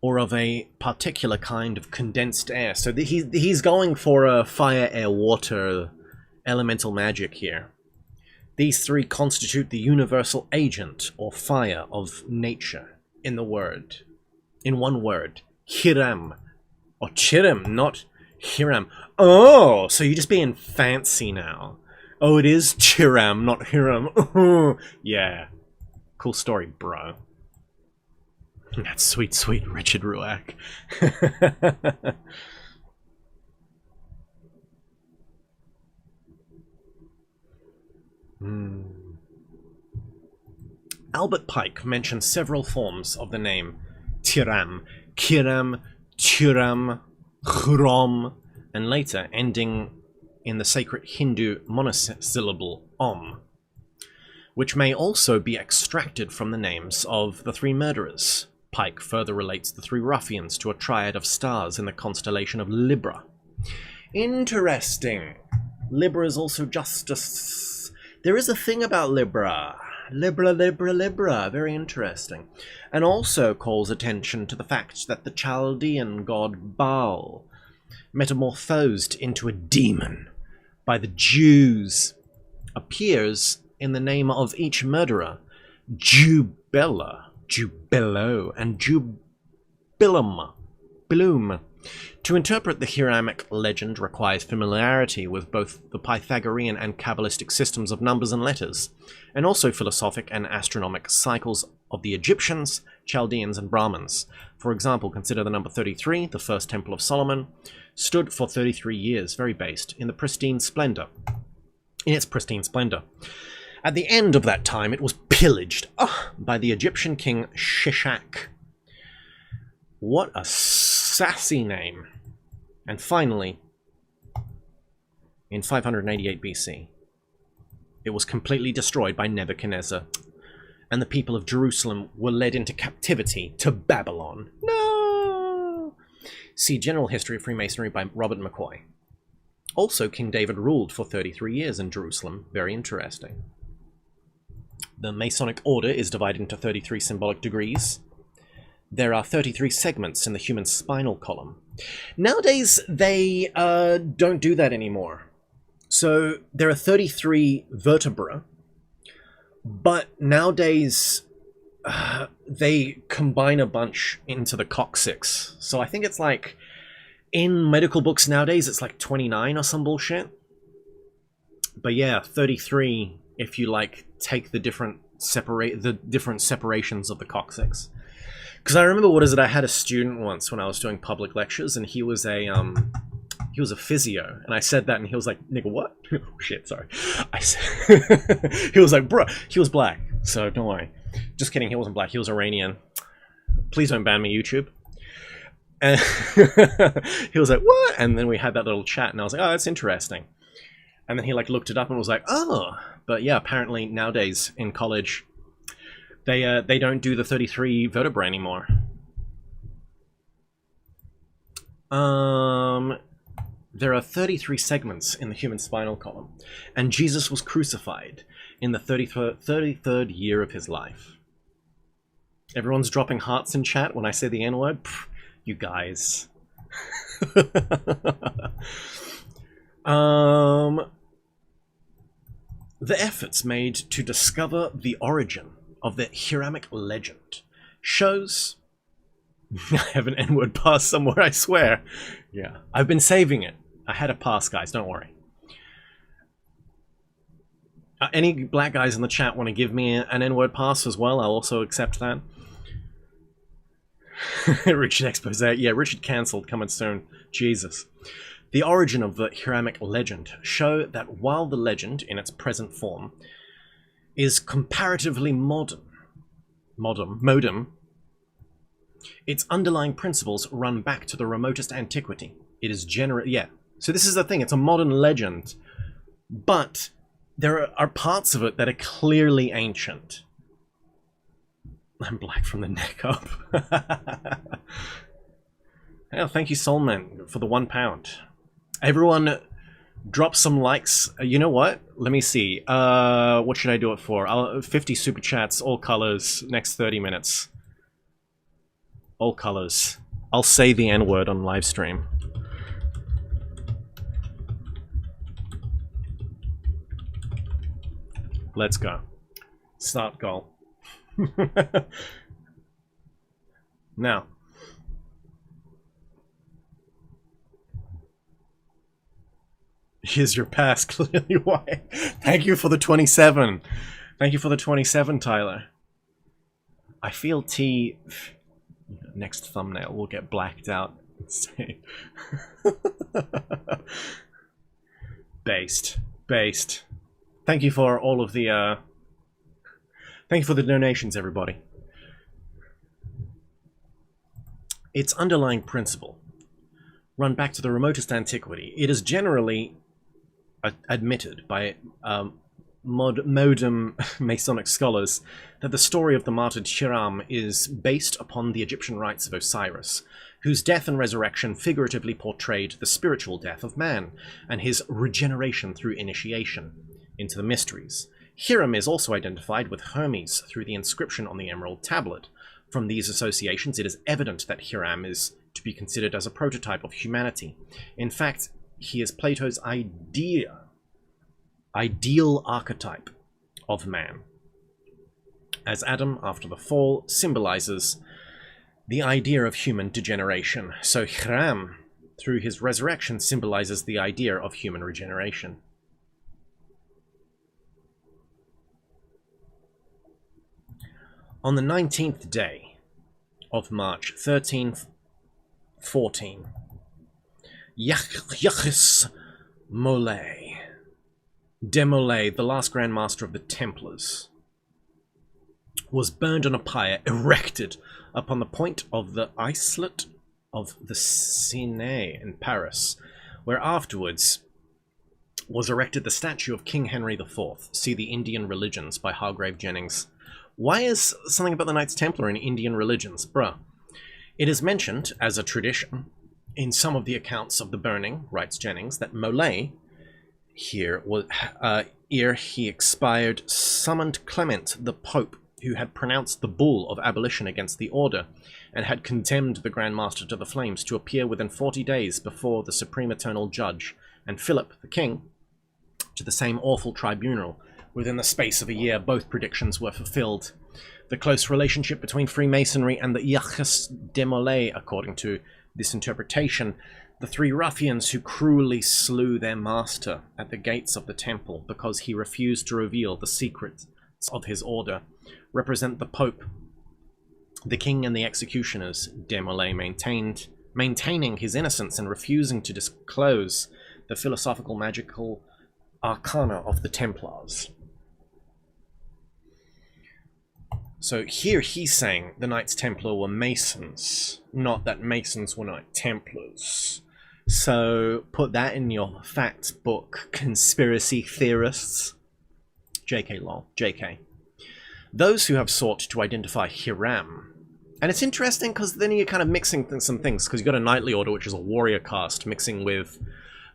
or of a particular kind of condensed air. So he's going for a fire, air, water, elemental magic here. These three constitute the universal agent or fire of nature in one word, Hiram, or Chiram, not Hiram. Oh, so you're just being fancy now. Oh, it is Chiram, not Hiram. Yeah. Cool story, bro. That's sweet, sweet Richard Ruach. Albert Pike mentions several forms of the name Tiram, Kiram, Churam, Khrom, and later ending in the sacred Hindu monosyllable Om, which may also be extracted from the names of the three murderers. Pike further relates the three ruffians to a triad of stars in the constellation of Libra. Interesting. Libra is also justice. There is a thing about Libra. Libra. Very interesting. And also calls attention to the fact that the Chaldean god Baal, metamorphosed into a demon by the Jews, appears in the name of each murderer, Jubello, and Jubilum. To interpret the Hiramic legend requires familiarity with both the Pythagorean and Kabbalistic systems of numbers and letters, and also philosophic and astronomic cycles of the Egyptians, Chaldeans, and Brahmins. For example, consider the number 33, the first temple of Solomon, stood for 33 years, very based, in its pristine splendor. At the end of that time, it was pillaged by the Egyptian king Shishak. What a sassy name. And finally, in 588 BC, it was completely destroyed by Nebuchadnezzar, and the people of Jerusalem were led into captivity to Babylon. No! See General History of Freemasonry by Robert McCoy. Also, King David ruled for 33 years in Jerusalem. Very interesting. The Masonic Order is divided into 33 symbolic degrees. There are 33 segments in the human spinal column. Nowadays, they don't do that anymore. So there are 33 vertebrae, but nowadays they combine a bunch into the coccyx. So I think it's like, in medical books nowadays, it's like 29 or some bullshit. But yeah, 33 if you like take the different separations of the coccyx. Because I remember, I had a student once when I was doing public lectures, and he was a physio, and I said that, and he was like, "Nigga, what?" Oh, shit, sorry. I said, he was like, "Bruh," he was black, so don't worry. Just kidding, he wasn't black, he was Iranian. Please don't ban me, YouTube. And he was like, "What?" And then we had that little chat, and I was like, "Oh, that's interesting." And then he like looked it up and was like, "Oh," but yeah, apparently nowadays in college, they don't do the 33 vertebrae anymore. There are 33 segments in the human spinal column, and Jesus was crucified in the 33rd year of his life. Everyone's dropping hearts in chat when I say the N-word. You guys. The efforts made to discover the origin of the Hiramic legend shows... I have an N-word pass somewhere, I swear. Yeah, I've been saving it. I had a pass, guys, don't worry. Any black guys in the chat want to give me an N-word pass as well? I'll also accept that. Richard expose. Yeah, Richard cancelled, coming soon. Jesus. The origin of the Hiramic legend show that while the legend, in its present form, is comparatively modern, its underlying principles run back to the remotest antiquity. It is yeah. So this is the thing, it's a modern legend, but there are parts of it that are clearly ancient. I'm black from the neck up. Well, thank you, Soulman, for the £1. Everyone, drop some likes. You know what? Let me see. What should I do it for? 50 super chats, all colors, next 30 minutes. All colors. I'll say the N-word on live stream. Let's go. Start goal. Now. Here's your pass, clearly why. Thank you for the 27. Thank you for the 27, Tyler. I feel T... Next thumbnail will get blacked out. Based. Based. Thank you for all of the, Thank you for the donations, everybody. Its underlying principle, run back to the remotest antiquity. It is generally admitted by modern Masonic scholars that the story of the martyred Hiram is based upon the Egyptian rites of Osiris, whose death and resurrection figuratively portrayed the spiritual death of man and his regeneration through initiation into the mysteries. Hiram is also identified with Hermes through the inscription on the Emerald Tablet. From these associations, it is evident that Hiram is to be considered as a prototype of humanity. In fact, he is Plato's ideal archetype of man, as Adam, after the fall, symbolizes the idea of human degeneration. So Hiram, through his resurrection, symbolizes the idea of human regeneration. On the 19th day of March 1314, Yachis Molay, de Molay, the last Grand Master of the Templars, was burned on a pyre erected upon the point of the islet of the Seine in Paris, where afterwards was erected the statue of King Henry IV. See The Indian Religions by Hargrave Jennings. Why is something about the Knights Templar in Indian religions? Bruh. It is mentioned as a tradition in some of the accounts of the burning, writes Jennings, that Molay, here was, ere he expired, summoned Clement the Pope, who had pronounced the bull of abolition against the order, and had condemned the Grand Master to the flames, to appear within 40 days before the Supreme Eternal Judge, and Philip, the King, to the same awful tribunal. Within the space of a year, both predictions were fulfilled. The close relationship between Freemasonry and the Yachis de Molay, according to this interpretation, the three ruffians who cruelly slew their master at the gates of the temple because he refused to reveal the secrets of his order, represent the Pope, the King, and the executioners. De Molay maintaining his innocence and refusing to disclose the philosophical magical arcana of the Templars. So here he's saying the Knights Templar were Masons, not that Masons were Knight Templars. So put that in your fact book, conspiracy theorists. JK lol, JK. Those who have sought to identify Hiram. And it's interesting because then you're kind of mixing some things, because you've got a knightly order, which is a warrior caste, mixing with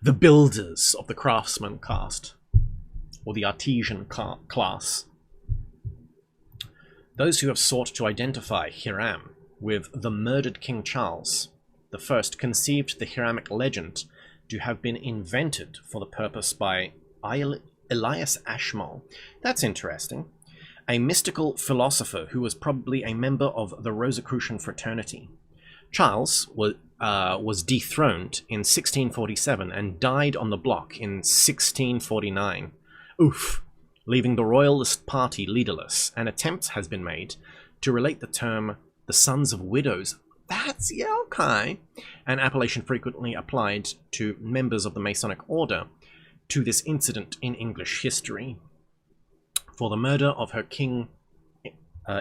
the builders of the craftsman caste, or the artisan class. Those who have sought to identify Hiram with the murdered King Charles I conceived the Hiramic legend to have been invented for the purpose by Elias Ashmole. That's interesting. A mystical philosopher who was probably a member of the Rosicrucian fraternity. Charles was dethroned in 1647 and died on the block in 1649. Oof. Leaving the royalist party leaderless. An attempt has been made to relate the term the sons of widows. That's, yeah, okay. An appellation frequently applied to members of the Masonic order to this incident in English history. For the murder of her king,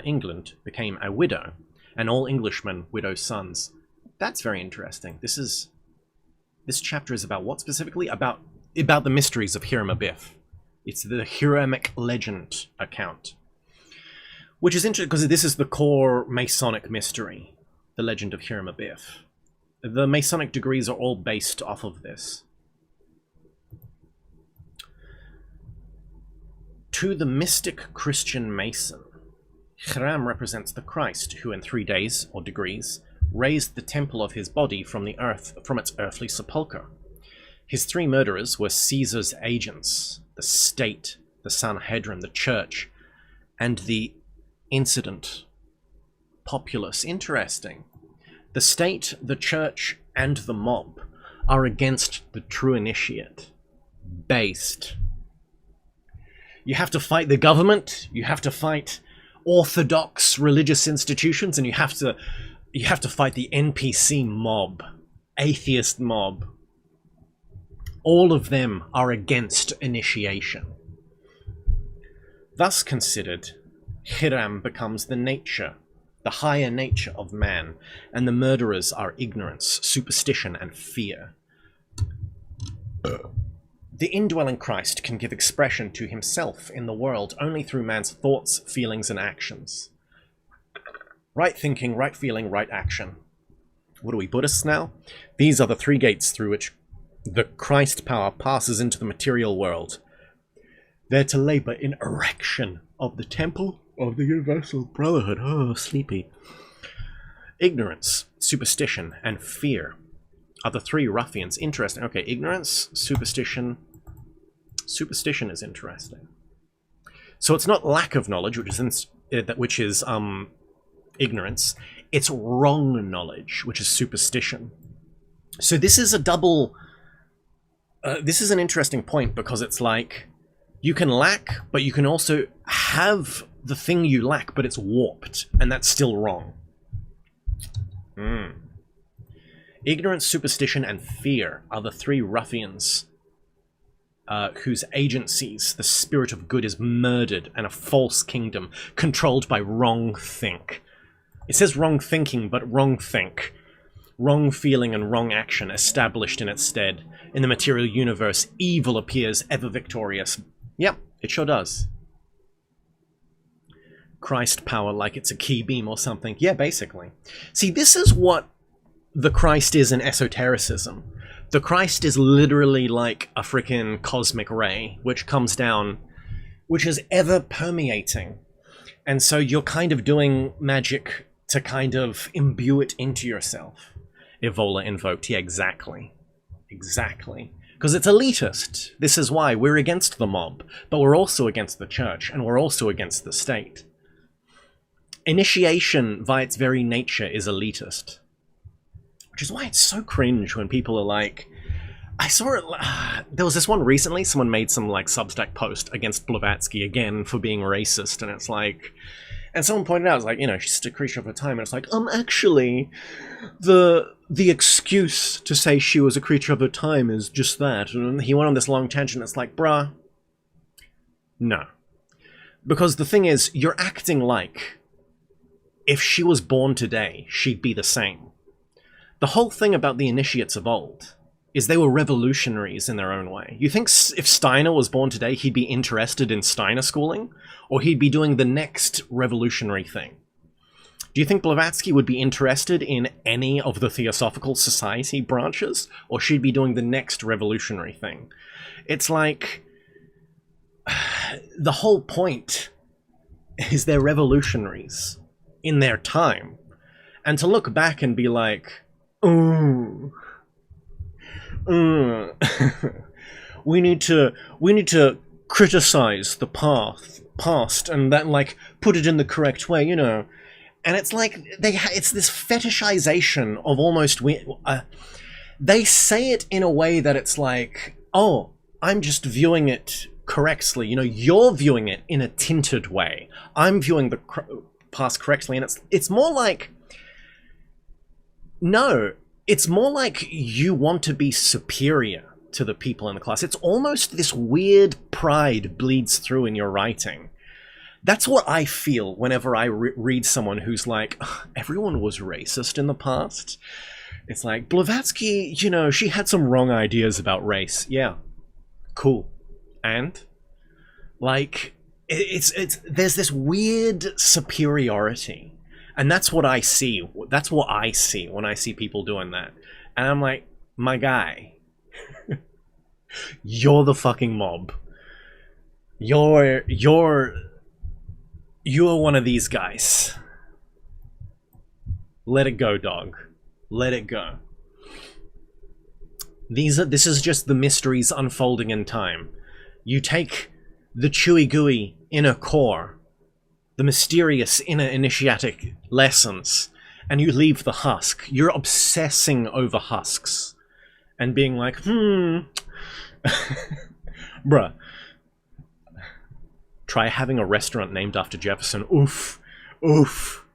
England became a widow, and all Englishmen widow sons. That's very interesting. This chapter is about what specifically? About the mysteries of Hiram Abiff. It's the Hiramic legend account. Which is interesting because this is the core Masonic mystery. The legend of Hiram Abiff. The Masonic degrees are all based off of this. To the mystic Christian Mason, Hiram represents the Christ who in 3 days, or degrees, raised the temple of his body from the earth, from its earthly sepulchre. His 3 murderers were Caesar's agents, the state, the Sanhedrin, the church, and the incident populace. Interesting. The state, the church, and the mob are against the true initiate. Based. You have to fight the government, you have to fight orthodox religious institutions, and you have to fight the NPC mob, atheist mob. All of them are against initiation. Thus considered, Hiram becomes the nature, the higher nature of man, and the murderers are ignorance, superstition, and fear. The indwelling Christ can give expression to himself in the world only through man's thoughts, feelings, and actions. Right thinking, right feeling, right action. What are we, Buddhists now? These are the 3 gates through which the Christ power passes into the material world. There to labor in erection of the temple of the universal brotherhood. Oh, sleepy. Ignorance, superstition, and fear are the 3 ruffians. Interesting. Okay, ignorance, superstition. Superstition is interesting. So it's not lack of knowledge, which is ignorance. It's wrong knowledge, which is superstition. So this is a double. This is an interesting point because it's like you can lack, but you can also have the thing you lack, but it's warped, and that's still wrong. Ignorance, superstition, and fear are the 3 ruffians whose agencies, the spirit of good, is murdered, and a false kingdom controlled by wrong think. It says wrong thinking, but wrong think. Wrong feeling and wrong action established in its stead. In the material universe, evil appears ever victorious. Yep, it sure does. Christ power like it's a key beam or something. Yeah, basically. See, this is what the Christ is in esotericism. The Christ is literally like a freaking cosmic ray, which comes down, which is ever permeating. And so you're kind of doing magic to kind of imbue it into yourself. Evola invoked. Yeah, exactly. Exactly. Because it's elitist. This is why we're against the mob, but we're also against the church, and we're also against the state. Initiation, by its very nature, is elitist. Which is why it's so cringe when people are like... I saw it... there was this one recently, someone made some like Substack post against Blavatsky again for being racist, and it's like... And someone pointed out, it's like, you know, she's just a creature of her time, and it's like, actually, the excuse to say she was a creature of her time is just that. And he went on this long tangent, it's like, bruh, no. Because the thing is, you're acting like if she was born today, she'd be the same. The whole thing about the initiates of old is they were revolutionaries in their own way. You think if Steiner was born today, he'd be interested in Steiner schooling? Or he'd be doing the next revolutionary thing? Do you think Blavatsky would be interested in any of the Theosophical Society branches? Or she'd be doing the next revolutionary thing? It's like... the whole point is they're revolutionaries in their time. And to look back and be like, ooh, we need to criticize the past and then like put it in the correct way, you know. And it's like it's this fetishization of almost they say it in a way that it's like, oh, I'm just viewing it correctly, you know, you're viewing it in a tinted way, I'm viewing the past correctly, and it's more like, no, it's more like you want to be superior to the people in the class. It's almost this weird pride bleeds through in your writing. That's what I feel whenever I read someone who's like, everyone was racist in the past. It's like, Blavatsky, you know, she had some wrong ideas about race. Yeah, cool. And like, it's there's this weird superiority, and that's what I see. That's what I see when I see people doing that. And I'm like, my guy, you're the fucking mob. You're one of these guys. Let it go, dog. Let it go. This is just the mysteries unfolding in time. You take the chewy gooey inner core, the mysterious inner initiatic lessons, and you leave the husk. You're obsessing over husks and being like, bruh. Try having a restaurant named after Jefferson. Oof. Oof.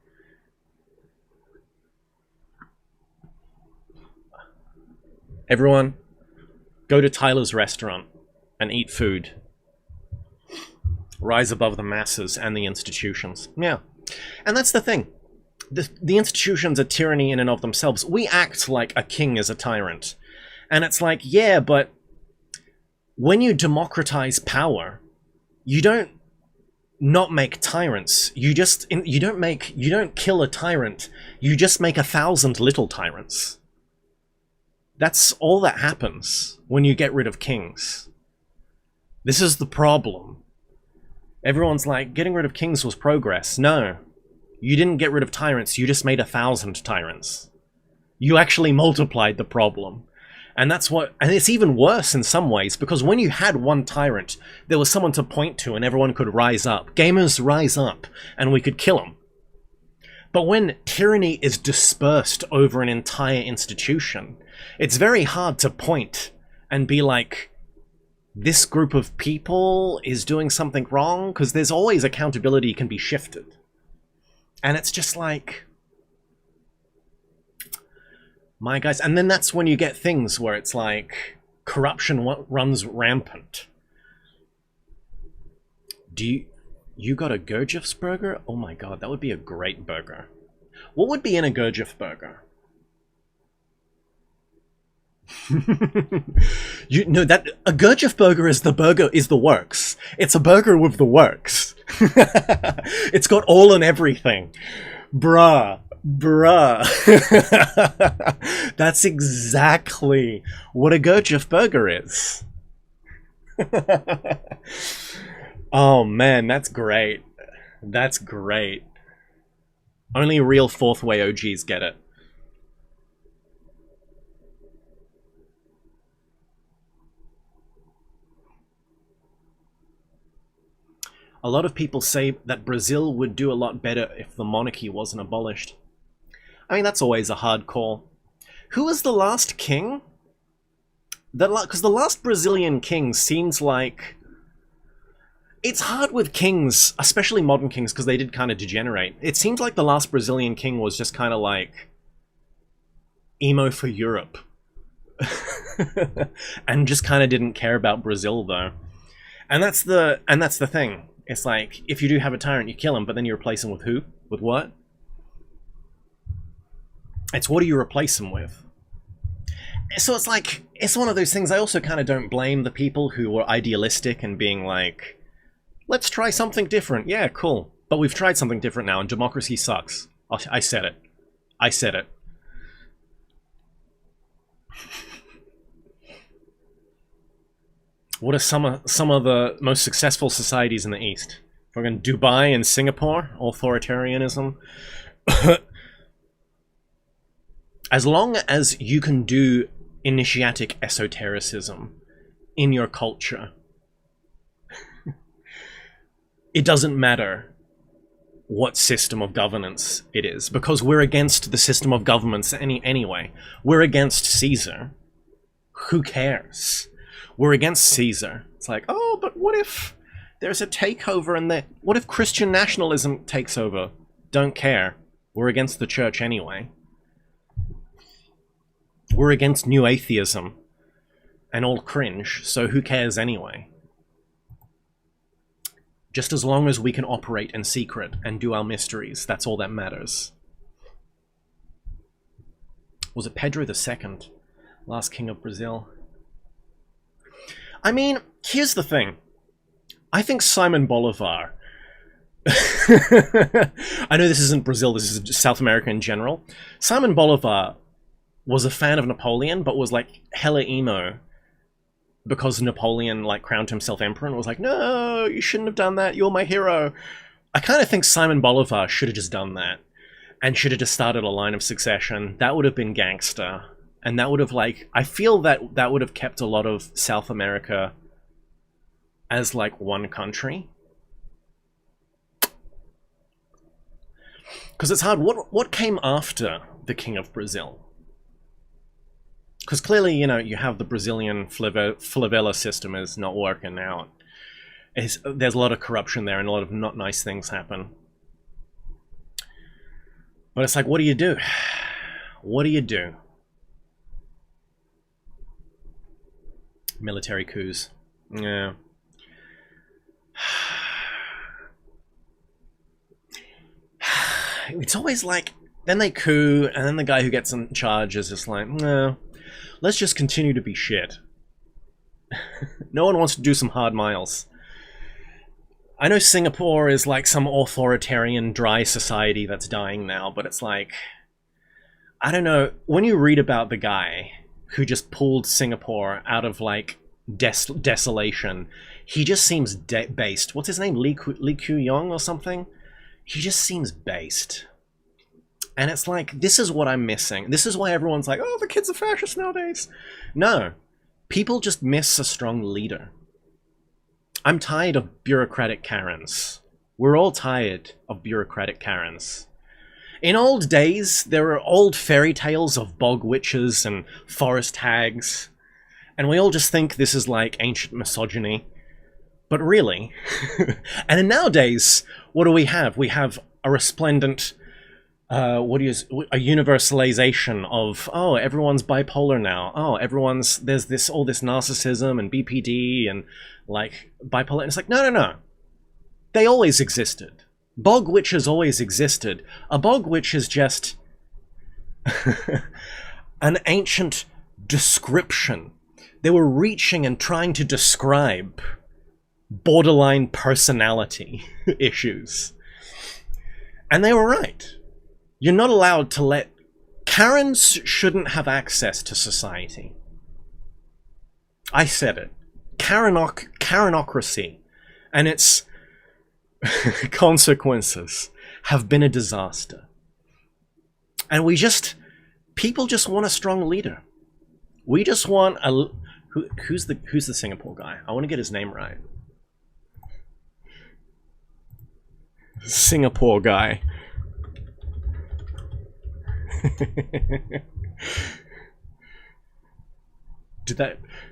Everyone, go to Tyler's restaurant and eat food. Rise above the masses and the institutions. Yeah. And that's the thing. The institutions are tyranny in and of themselves. We act like a king is a tyrant. And it's like, yeah, but when you democratize power, you don't not make tyrants. You don't kill a tyrant. You just make 1,000 little tyrants. That's all that happens when you get rid of kings. This is the problem. Everyone's like, getting rid of kings was progress. No. You didn't get rid of tyrants, you just made 1,000 tyrants. You actually multiplied the problem. And it's even worse in some ways, because when you had one tyrant, there was someone to point to and everyone could rise up. Gamers rise up, and we could kill them. But when tyranny is dispersed over an entire institution, it's very hard to point and be like, this group of people is doing something wrong, because there's always accountability can be shifted. And it's just like, my guys. And then that's when you get things where it's like, corruption runs rampant. You got a Gurdjieff's burger? Oh my god, that would be a great burger. What would be in a Gurdjieff burger? You know that a Gurdjieff burger is the works. It's a burger with the works. It's got all and everything. Bruh. That's exactly what a Gurdjieff burger is. Oh man, that's great. That's great. Only real fourth way OGs get it. A lot of people say that Brazil would do a lot better if the monarchy wasn't abolished. I mean, that's always a hard call. Who was the last king? Because the last Brazilian king seems like... It's hard with kings, especially modern kings, because they did kind of degenerate. It seems like the last Brazilian king was just kind of like... emo for Europe. And just kind of didn't care about Brazil, though. And that's the thing. It's like, if you do have a tyrant, you kill him, but then you replace him with who? With what? It's what do you replace him with? So it's like, it's one of those things. I also kind of don't blame the people who were idealistic and being like, let's try something different. Yeah, cool. But we've tried something different now, and democracy sucks. I said it. I said it. What are some of the most successful societies in the East? Fucking Dubai and Singapore, authoritarianism. As long as you can do initiatic esotericism in your culture, it doesn't matter what system of governance it is, because we're against the system of governments anyway. We're against Caesar. Who cares? We're against Caesar. It's like, oh, but what if there's a takeover and what if Christian nationalism takes over? Don't care. We're against the church anyway. We're against new atheism and all cringe, so who cares anyway? Just as long as we can operate in secret and do our mysteries, that's all that matters. Was it Pedro II? Last king of Brazil? I mean, here's the thing. I think Simon Bolivar... I know this isn't Brazil, this is just South America in general. Simon Bolivar was a fan of Napoleon, but was like hella emo because Napoleon like crowned himself emperor and was like, no, you shouldn't have done that, you're my hero. I kind of think Simon Bolivar should have just done that and should have just started a line of succession. That would have been gangster, and that would have like, I feel that that would have kept a lot of South America as like one country. Because it's hard. What came after the King of Brazil? Because clearly, you know, you have the Brazilian favela system is not working out. There's a lot of corruption there and a lot of not nice things happen. But it's like, what do you do? What do you do? Military coups. Yeah. It's always like, then they coup, and then the guy who gets in charge is just like, no, let's just continue to be shit. No one wants to do some hard miles. I know Singapore is like some authoritarian, dry society that's dying now, but it's like, I don't know, when you read about the guy who just pulled Singapore out of like desolation, he just seems based. What's his name? Lee Koo Yong or something? He just seems based. And it's like, this is what I'm missing. This is why everyone's like, oh, the kids are fascists nowadays. No. People just miss a strong leader. I'm tired of bureaucratic Karens. We're all tired of bureaucratic Karens. In old days, there were old fairy tales of bog witches and forest hags. And we all just think this is like ancient misogyny. But really, and in nowadays, what do we have? We have a resplendent, a universalization of, oh, everyone's bipolar now. Oh, there's all this narcissism and BPD and like bipolar. And it's like, no. They always existed. Bog witches always existed. A bog witch is just an ancient description. They were reaching and trying to describe borderline personality issues. And they were right. You're not allowed to let... Karens shouldn't have access to society. I said it. Karenocracy and its consequences have been a disaster. And people just want a strong leader. We just want a... Who's the Singapore guy? I want to get his name right. Singapore guy.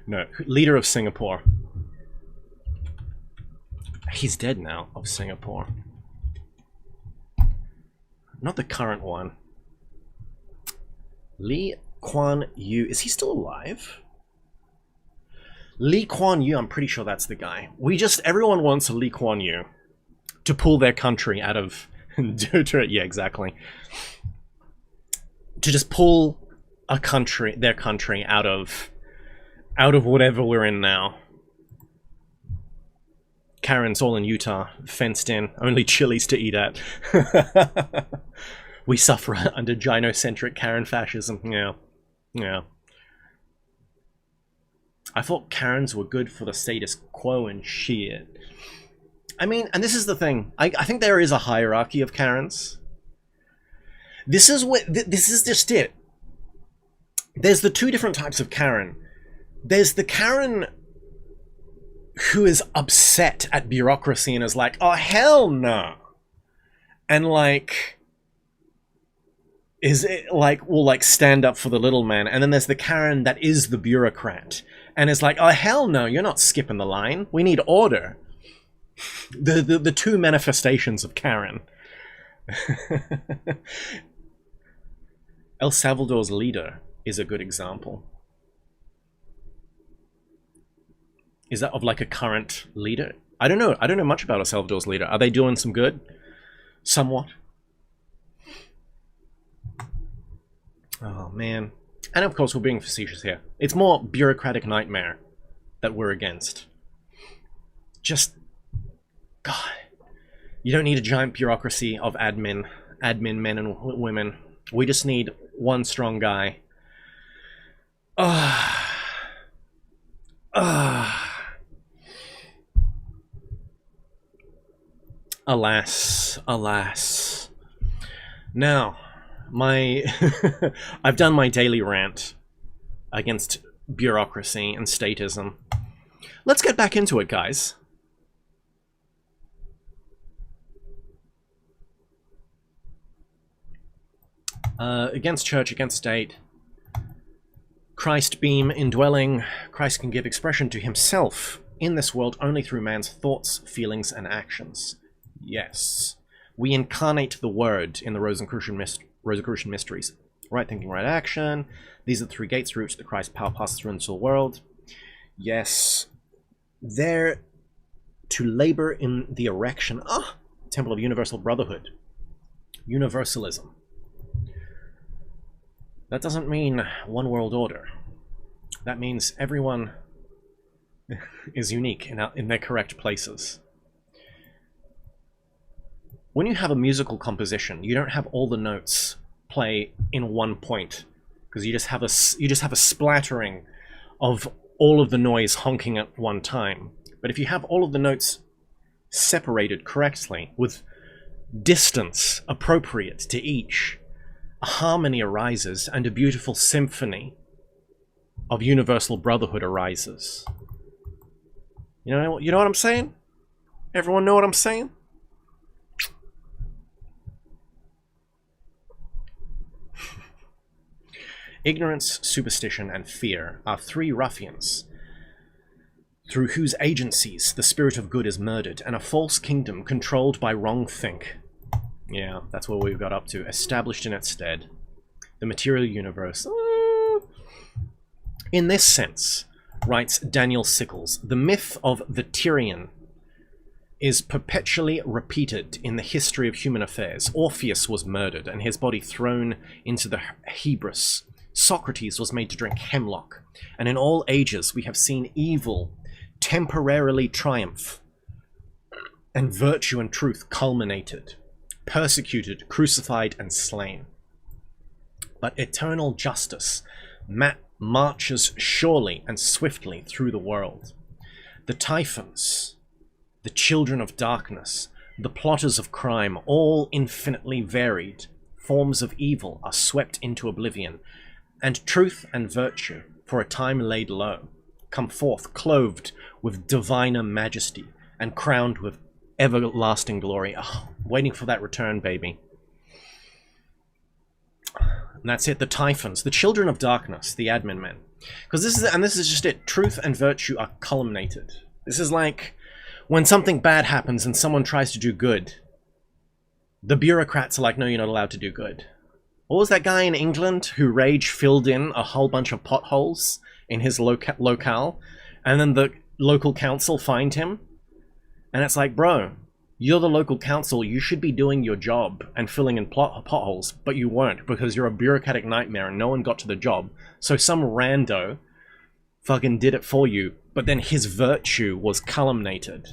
No, leader of Singapore. He's dead now, of Singapore. Not the current one. Lee Kuan Yew. Is he still alive? Lee Kuan Yew, I'm pretty sure that's the guy. Everyone wants a Lee Kuan Yew to pull their country out of... yeah, exactly. To just pull their country out of whatever we're in now. Karen's all in Utah, fenced in, only chilies to eat at. We suffer under gynocentric Karen fascism. Yeah. I thought Karens were good for the status quo and shit. I mean, and this is the thing. I think there is a hierarchy of Karens. This is just it. there's the two different types of Karen. There's the Karen who is upset at bureaucracy and is like, oh, hell no. And like, is it like, will like stand up for the little man. And then there's the Karen that is the bureaucrat and is like, oh, hell no, you're not skipping the line. We need order. The two manifestations of Karen. El Salvador's leader is a good example. Is that of like a current leader? I don't know. I don't know much about El Salvador's leader. Are they doing some good? Somewhat. Oh, man. And of course, we're being facetious here. It's more bureaucratic nightmare that we're against. Just, God. You don't need a giant bureaucracy of admin men and women. We just need one strong guy. Alas, alas. Now, I've done my daily rant against bureaucracy and statism. Let's get back into it, guys. Against church, against state. Christ beam indwelling. Christ can give expression to himself in this world only through man's thoughts, feelings, and actions. Yes. We incarnate the word in the Rosicrucian mysteries. Right thinking, right action. These are the three gates through which the Christ power passes through into the world. Yes. There to labor in the erection. Temple of Universal Brotherhood. Universalism. That doesn't mean one world order. That means everyone is unique in their correct places. When you have a musical composition, you don't have all the notes play in one point, because you just have a splattering of all of the noise honking at one time. But if you have all of the notes separated correctly with distance appropriate to each, a harmony arises and a beautiful symphony of universal brotherhood arises. You know what I'm saying? Everyone know what I'm saying? Ignorance, superstition, and fear are three ruffians through whose agencies the spirit of good is murdered, and a false kingdom controlled by wrong think. Yeah, that's what we've got up to. Established in its stead. The material universe. In this sense, writes Daniel Sickles, the myth of the Tyrian is perpetually repeated in the history of human affairs. Orpheus was murdered and his body thrown into the Hebrus. Socrates was made to drink hemlock. And in all ages we have seen evil temporarily triumph and virtue and truth culminated, persecuted, crucified, and slain. But eternal justice marches surely and swiftly through the world. The Typhons, the children of darkness, the plotters of crime, all infinitely varied forms of evil are swept into oblivion, and truth and virtue, for a time laid low, come forth clothed with diviner majesty and crowned with everlasting glory. Waiting for that return, baby. And that's it, the Typhons, the children of darkness, the admin men. Because this is just it. Truth and virtue are culminated. This is like when something bad happens and someone tries to do good. The bureaucrats are like, no, you're not allowed to do good. What was that guy in England who rage filled in a whole bunch of potholes in his locale, and then the local council fined him? And it's like, bro, you're the local council, you should be doing your job and filling in potholes, but you weren't because you're a bureaucratic nightmare and no one got to the job. So some rando fucking did it for you, but then his virtue was calumniated.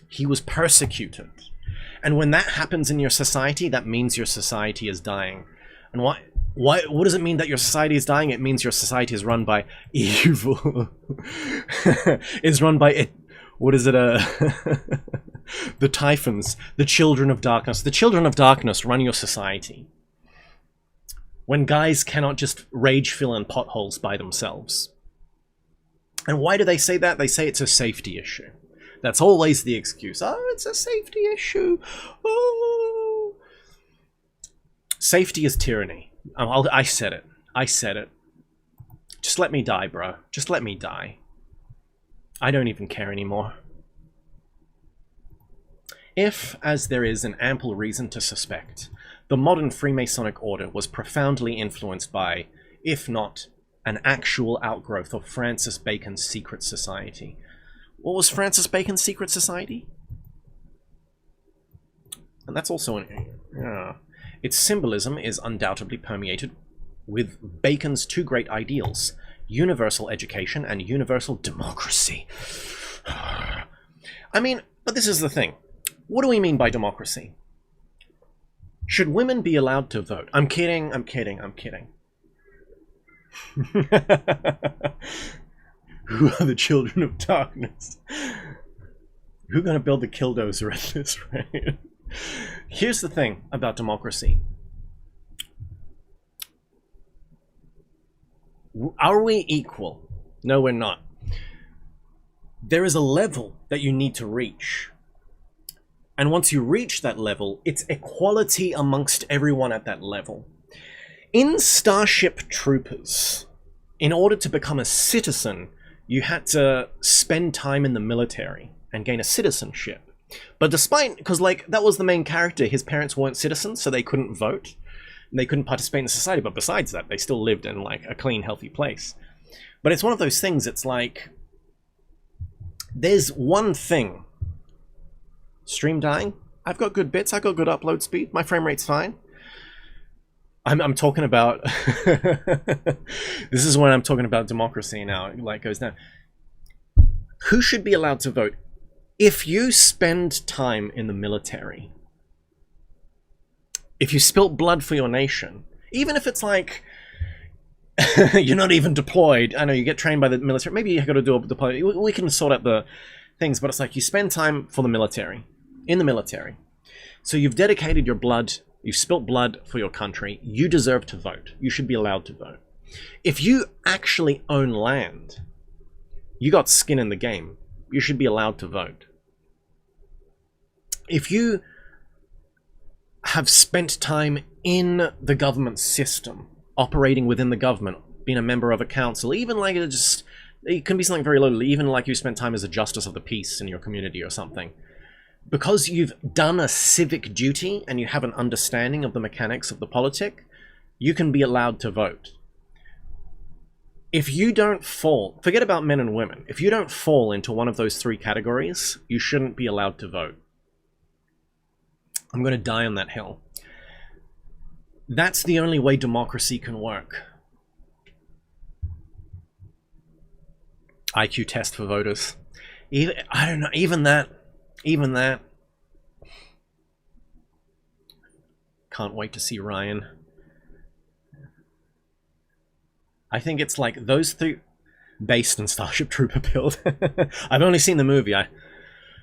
He was persecuted. And when that happens in your society, that means your society is dying. And what does it mean that your society is dying? It means your society is run by evil. It's run by it. What is it? The Typhons, the children of darkness. The children of darkness run your society. when guys cannot just rage fill in potholes by themselves. And why do they say that? They say it's a safety issue. That's always the excuse. Oh, it's a safety issue. Oh. Safety is tyranny. I said it. I said it. Just let me die, bro. Just let me die. I don't even care anymore. If, as there is an ample reason to suspect, the modern Freemasonic order was profoundly influenced by, if not an actual outgrowth of Francis Bacon's secret society. What was Francis Bacon's secret society? And that's also an... its symbolism is undoubtedly permeated with Bacon's two great ideals, universal education and universal democracy. I mean, but this is the thing. What do we mean by democracy? Should women be allowed to vote? I'm kidding, I'm kidding, I'm kidding. Who are the children of darkness? Who's gonna build the killdozer at this rate? Here's the thing about democracy. Are we equal? No, we're not. There is a level that you need to reach. And once you reach that level, it's equality amongst everyone at that level. In Starship Troopers, in order to become a citizen, you had to spend time in the military and gain a citizenship. But despite, because like that was the main character, his parents weren't citizens, so they couldn't vote. They couldn't participate in society, but besides that, they still lived in like a clean, healthy place. But it's one of those things, it's like, there's one thing. Stream dying? I've got good bits, I've got good upload speed, my frame rate's fine. I'm talking about... This is when I'm talking about democracy now, it like goes down. Who should be allowed to vote? If you spend time in the military, if you spilt blood for your nation, even if it's like you're not even deployed, I know you get trained by the military, maybe you got to do a deploy, we can sort out the things, but it's like you spend time for the military, in the military. So you've dedicated your blood, you've spilt blood for your country, you deserve to vote. You should be allowed to vote. If you actually own land, you got skin in the game, you should be allowed to vote. If you have spent time in the government system, operating within the government, being a member of a council, even like it can be something very little, even like you spent time as a justice of the peace in your community or something. Because you've done a civic duty and you have an understanding of the mechanics of the politic, you can be allowed to vote. If you don't fall, forget about men and women, if you don't fall into one of those three categories, you shouldn't be allowed to vote. I'm going to die on that hill. That's the only way democracy can work. IQ test for voters. I don't know, even that. Can't wait to see Ryan. I think it's like those three, based on Starship Trooper build. I've only seen the movie, I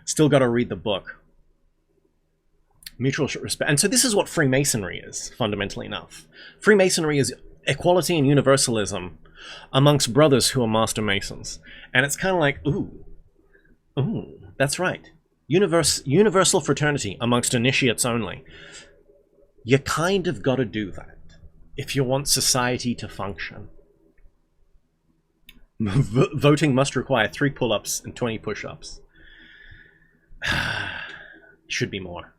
still got to read the book. Mutual respect. And so this is what Freemasonry is, fundamentally enough. Freemasonry is equality and universalism amongst brothers who are master masons. And it's kind of like, ooh, that's right. Universal fraternity amongst initiates only. You kind of got to do that if you want society to function. Voting must require 3 pull-ups and 20 push-ups. Should be more.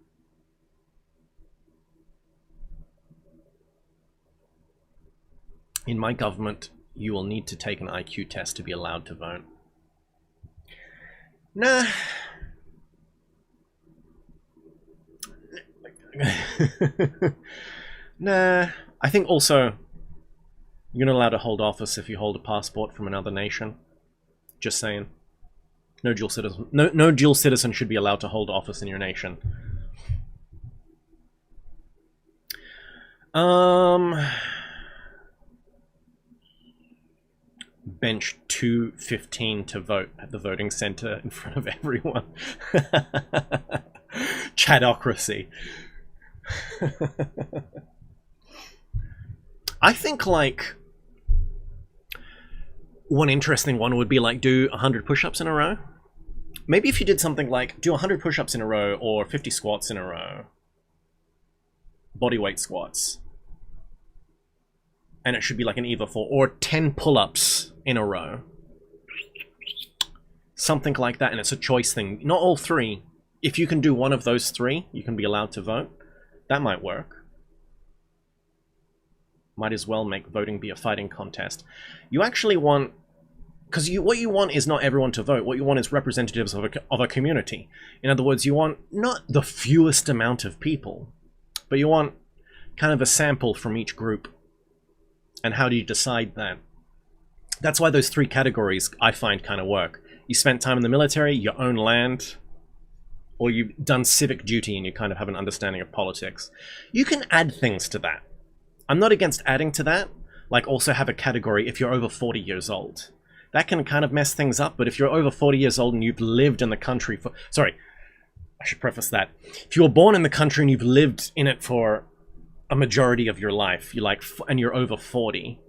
In my government, you will need to take an IQ test to be allowed to vote. Nah. Nah. I think also you're not allowed to hold office if you hold a passport from another nation. Just saying. No dual citizen. No dual citizen should be allowed to hold office in your nation. Bench 215 to vote at the voting center in front of everyone. Chatocracy. I think, like, one interesting one would be, like, do 100 push-ups in a row. Maybe if you did something like, do 100 push-ups in a row, or 50 squats in a row. Bodyweight squats. And it should be like an either for, or 10 pull-ups in a row. Something like that, and it's a choice thing. Not all three. If you can do one of those three, you can be allowed to vote. That might work. Might as well make voting be a fighting contest. You actually want... Because what you want is not everyone to vote. What you want is representatives of a community. In other words, you want not the fewest amount of people, but you want kind of a sample from each group. And how do you decide that? That's why those three categories I find kind of work. You spent time in the military, you own land, or you've done civic duty and you kind of have an understanding of politics. You can add things to that. I'm not against adding to that. Like, also have a category if you're over 40 years old. That can kind of mess things up, but if you're over 40 years old and you've lived in the country for... Sorry, I should preface that. If you were born in the country and you've lived in it for a majority of your life, and you're over 40,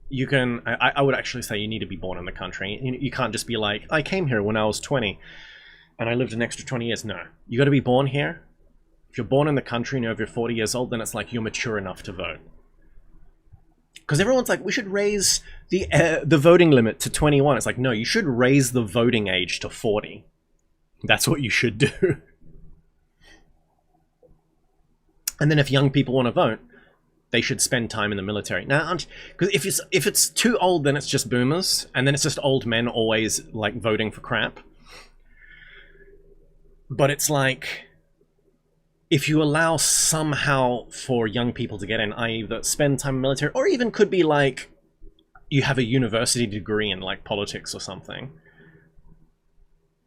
you can... I would actually say you need to be born in the country. You can't just be like, I came here when I was 20 and I lived an extra 20 years. No, you got to be born here. If you're born in the country and you're over 40 years old, then it's like you're mature enough to vote. Because everyone's like, we should raise the voting limit to 21. It's like, no, you should raise the voting age to 40. That's what you should do. And then if young people want to vote, they should spend time in the military. Now, because if it's too old, then it's just boomers, and then it's just old men always like voting for crap. But it's like, if you allow somehow for young people to get in, i.e. that spend time in the military, or even could be like you have a university degree in like politics or something.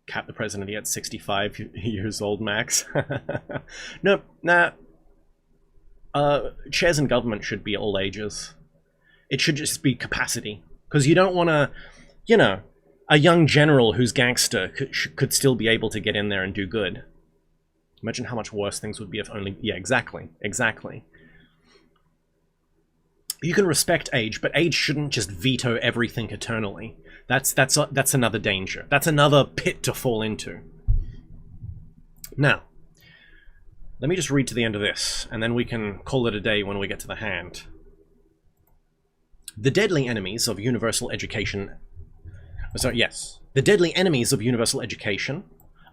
Cap the presidency at 65 years old max. No, nah. Chairs in government should be all ages. It should just be capacity. Because you don't want to, you know, a young general who's gangster could still be able to get in there and do good. Imagine how much worse things would be if only... Yeah, exactly. Exactly. You can respect age, but age shouldn't just veto everything eternally. That's another danger. That's another pit to fall into. Now, let me just read to the end of this, and then we can call it a day when we get to the hand. The deadly enemies of universal education... Sorry, yes. The deadly enemies of universal education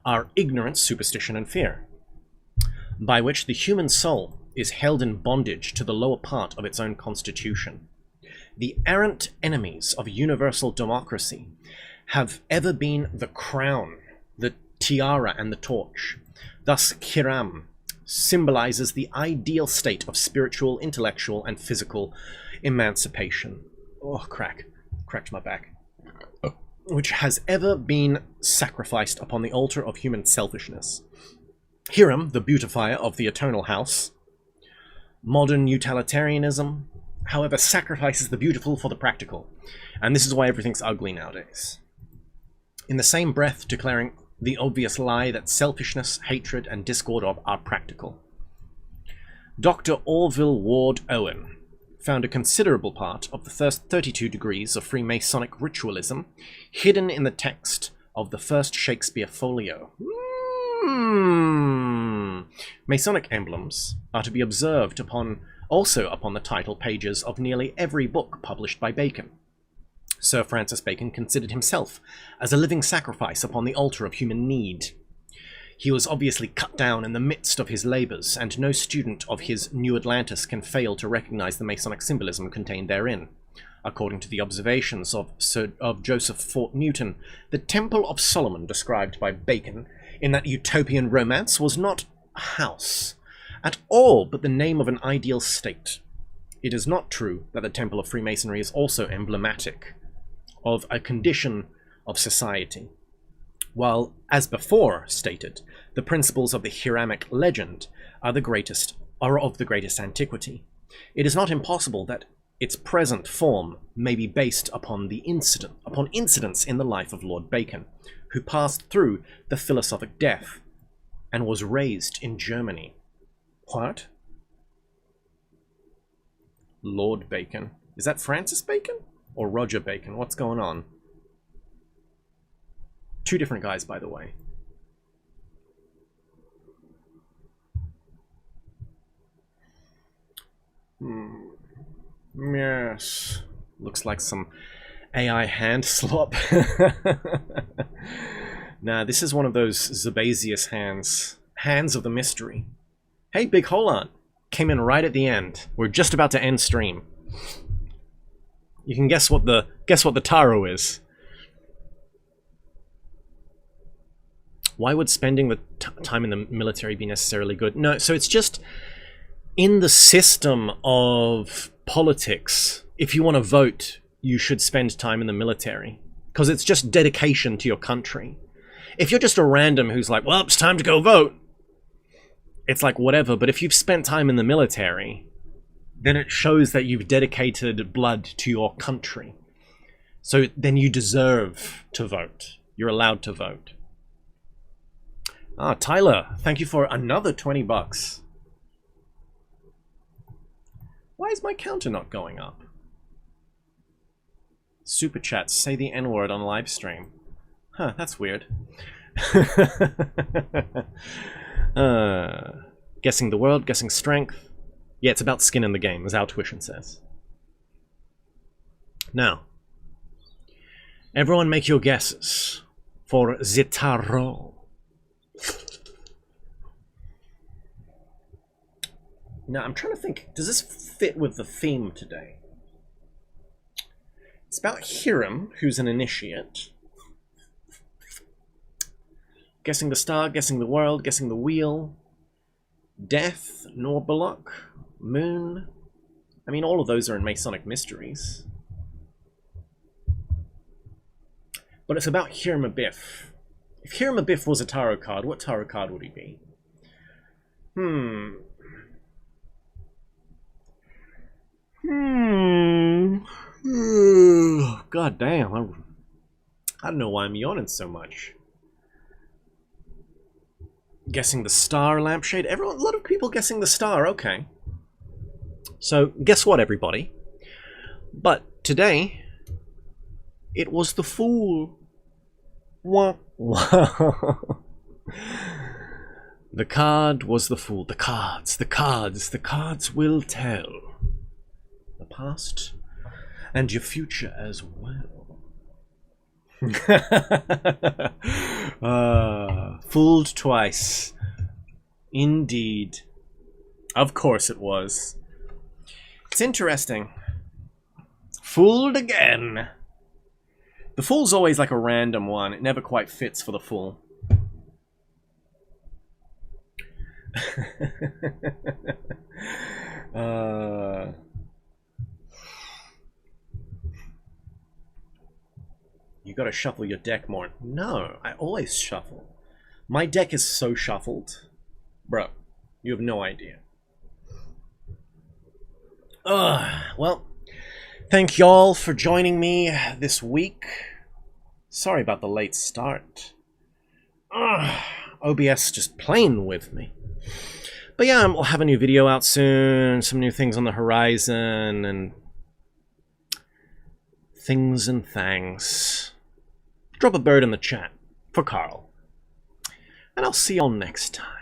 are ignorance, superstition, and fear, by which the human soul is held in bondage to the lower part of its own constitution. The errant enemies of universal democracy have ever been the crown, the tiara, and the torch. Thus, Hiram symbolizes the ideal state of spiritual, intellectual, and physical emancipation. Oh, cracked my back. Which has ever been sacrificed upon the altar of human selfishness. Hiram, the beautifier of the eternal house. Modern utilitarianism, however, sacrifices the beautiful for the practical, and this is why everything's ugly nowadays. In the same breath, declaring the obvious lie that selfishness, hatred, and discord are practical. Dr. Orville Ward Owen found a considerable part of the first 32 degrees of Freemasonic ritualism hidden in the text of the first Shakespeare folio. Masonic emblems are to be observed also upon the title pages of nearly every book published by Bacon. Sir Francis Bacon considered himself as a living sacrifice upon the altar of human need. He was obviously cut down in the midst of his labours, and no student of his New Atlantis can fail to recognise the Masonic symbolism contained therein. According to the observations of Joseph Fort Newton, the Temple of Solomon described by Bacon in that utopian romance was not a house at all, but the name of an ideal state. It is not true that the Temple of Freemasonry is also emblematic of a condition of society. While, as before stated, the principles of the Hiramic legend are of the greatest antiquity, it is not impossible that its present form may be based upon incidents in the life of Lord Bacon, who passed through the philosophic death and was raised in Germany. What? Lord Bacon. Is that Francis Bacon? Or Roger Bacon? What's going on? Two different guys, by the way. Yes. Looks like some AI hand slop. Nah, this is one of those Zabasius hands. Hands of the mystery. Hey, Big Holan. Came in right at the end. We're just about to end stream. You can guess what the taro is. Why would spending the time in the military be necessarily good? No, so it's just in the system of politics. If you want to vote, you should spend time in the military because it's just dedication to your country. If you're just a random who's like, well, it's time to go vote, it's like whatever. But if you've spent time in the military, then it shows that you've dedicated blood to your country. So then you deserve to vote. You're allowed to vote. Ah, Tyler, thank you for another 20 bucks. Why is my counter not going up? Super chats, say the N-word on live stream. Huh, that's weird. Guessing the world, guessing strength. Yeah, it's about skin in the game, as our tuition says. Now, everyone make your guesses for the tarot. Now, I'm trying to think, does this fit with the theme today? It's about Hiram, who's an initiate. Guessing the star, guessing the world, guessing the wheel. Death, Norbulok, Moon. I mean, all of those are in Masonic mysteries. But it's about Hiram Abiff. If Hiram Abiff was a tarot card, what tarot card would he be? God damn. I don't know why I'm yawning so much. Guessing the star, lampshade. A lot of people guessing the star. Okay. So, guess what, everybody? But today, it was the Fool. Wah, wah. The card was the Fool. The cards will tell. The past and your future as well. Fooled twice. Indeed. Of course it was. It's interesting. Fooled again. The Fool's always like a random one. It never quite fits for the Fool. You gotta shuffle your deck more. No, I always shuffle. My deck is so shuffled. Bro, you have no idea. Well, thank y'all for joining me this week. Sorry about the late start. OBS just playing with me. But yeah, we'll have a new video out soon, some new things on the horizon, and things and thangs. Drop a bird in the chat for Carl. And I'll see y'all next time.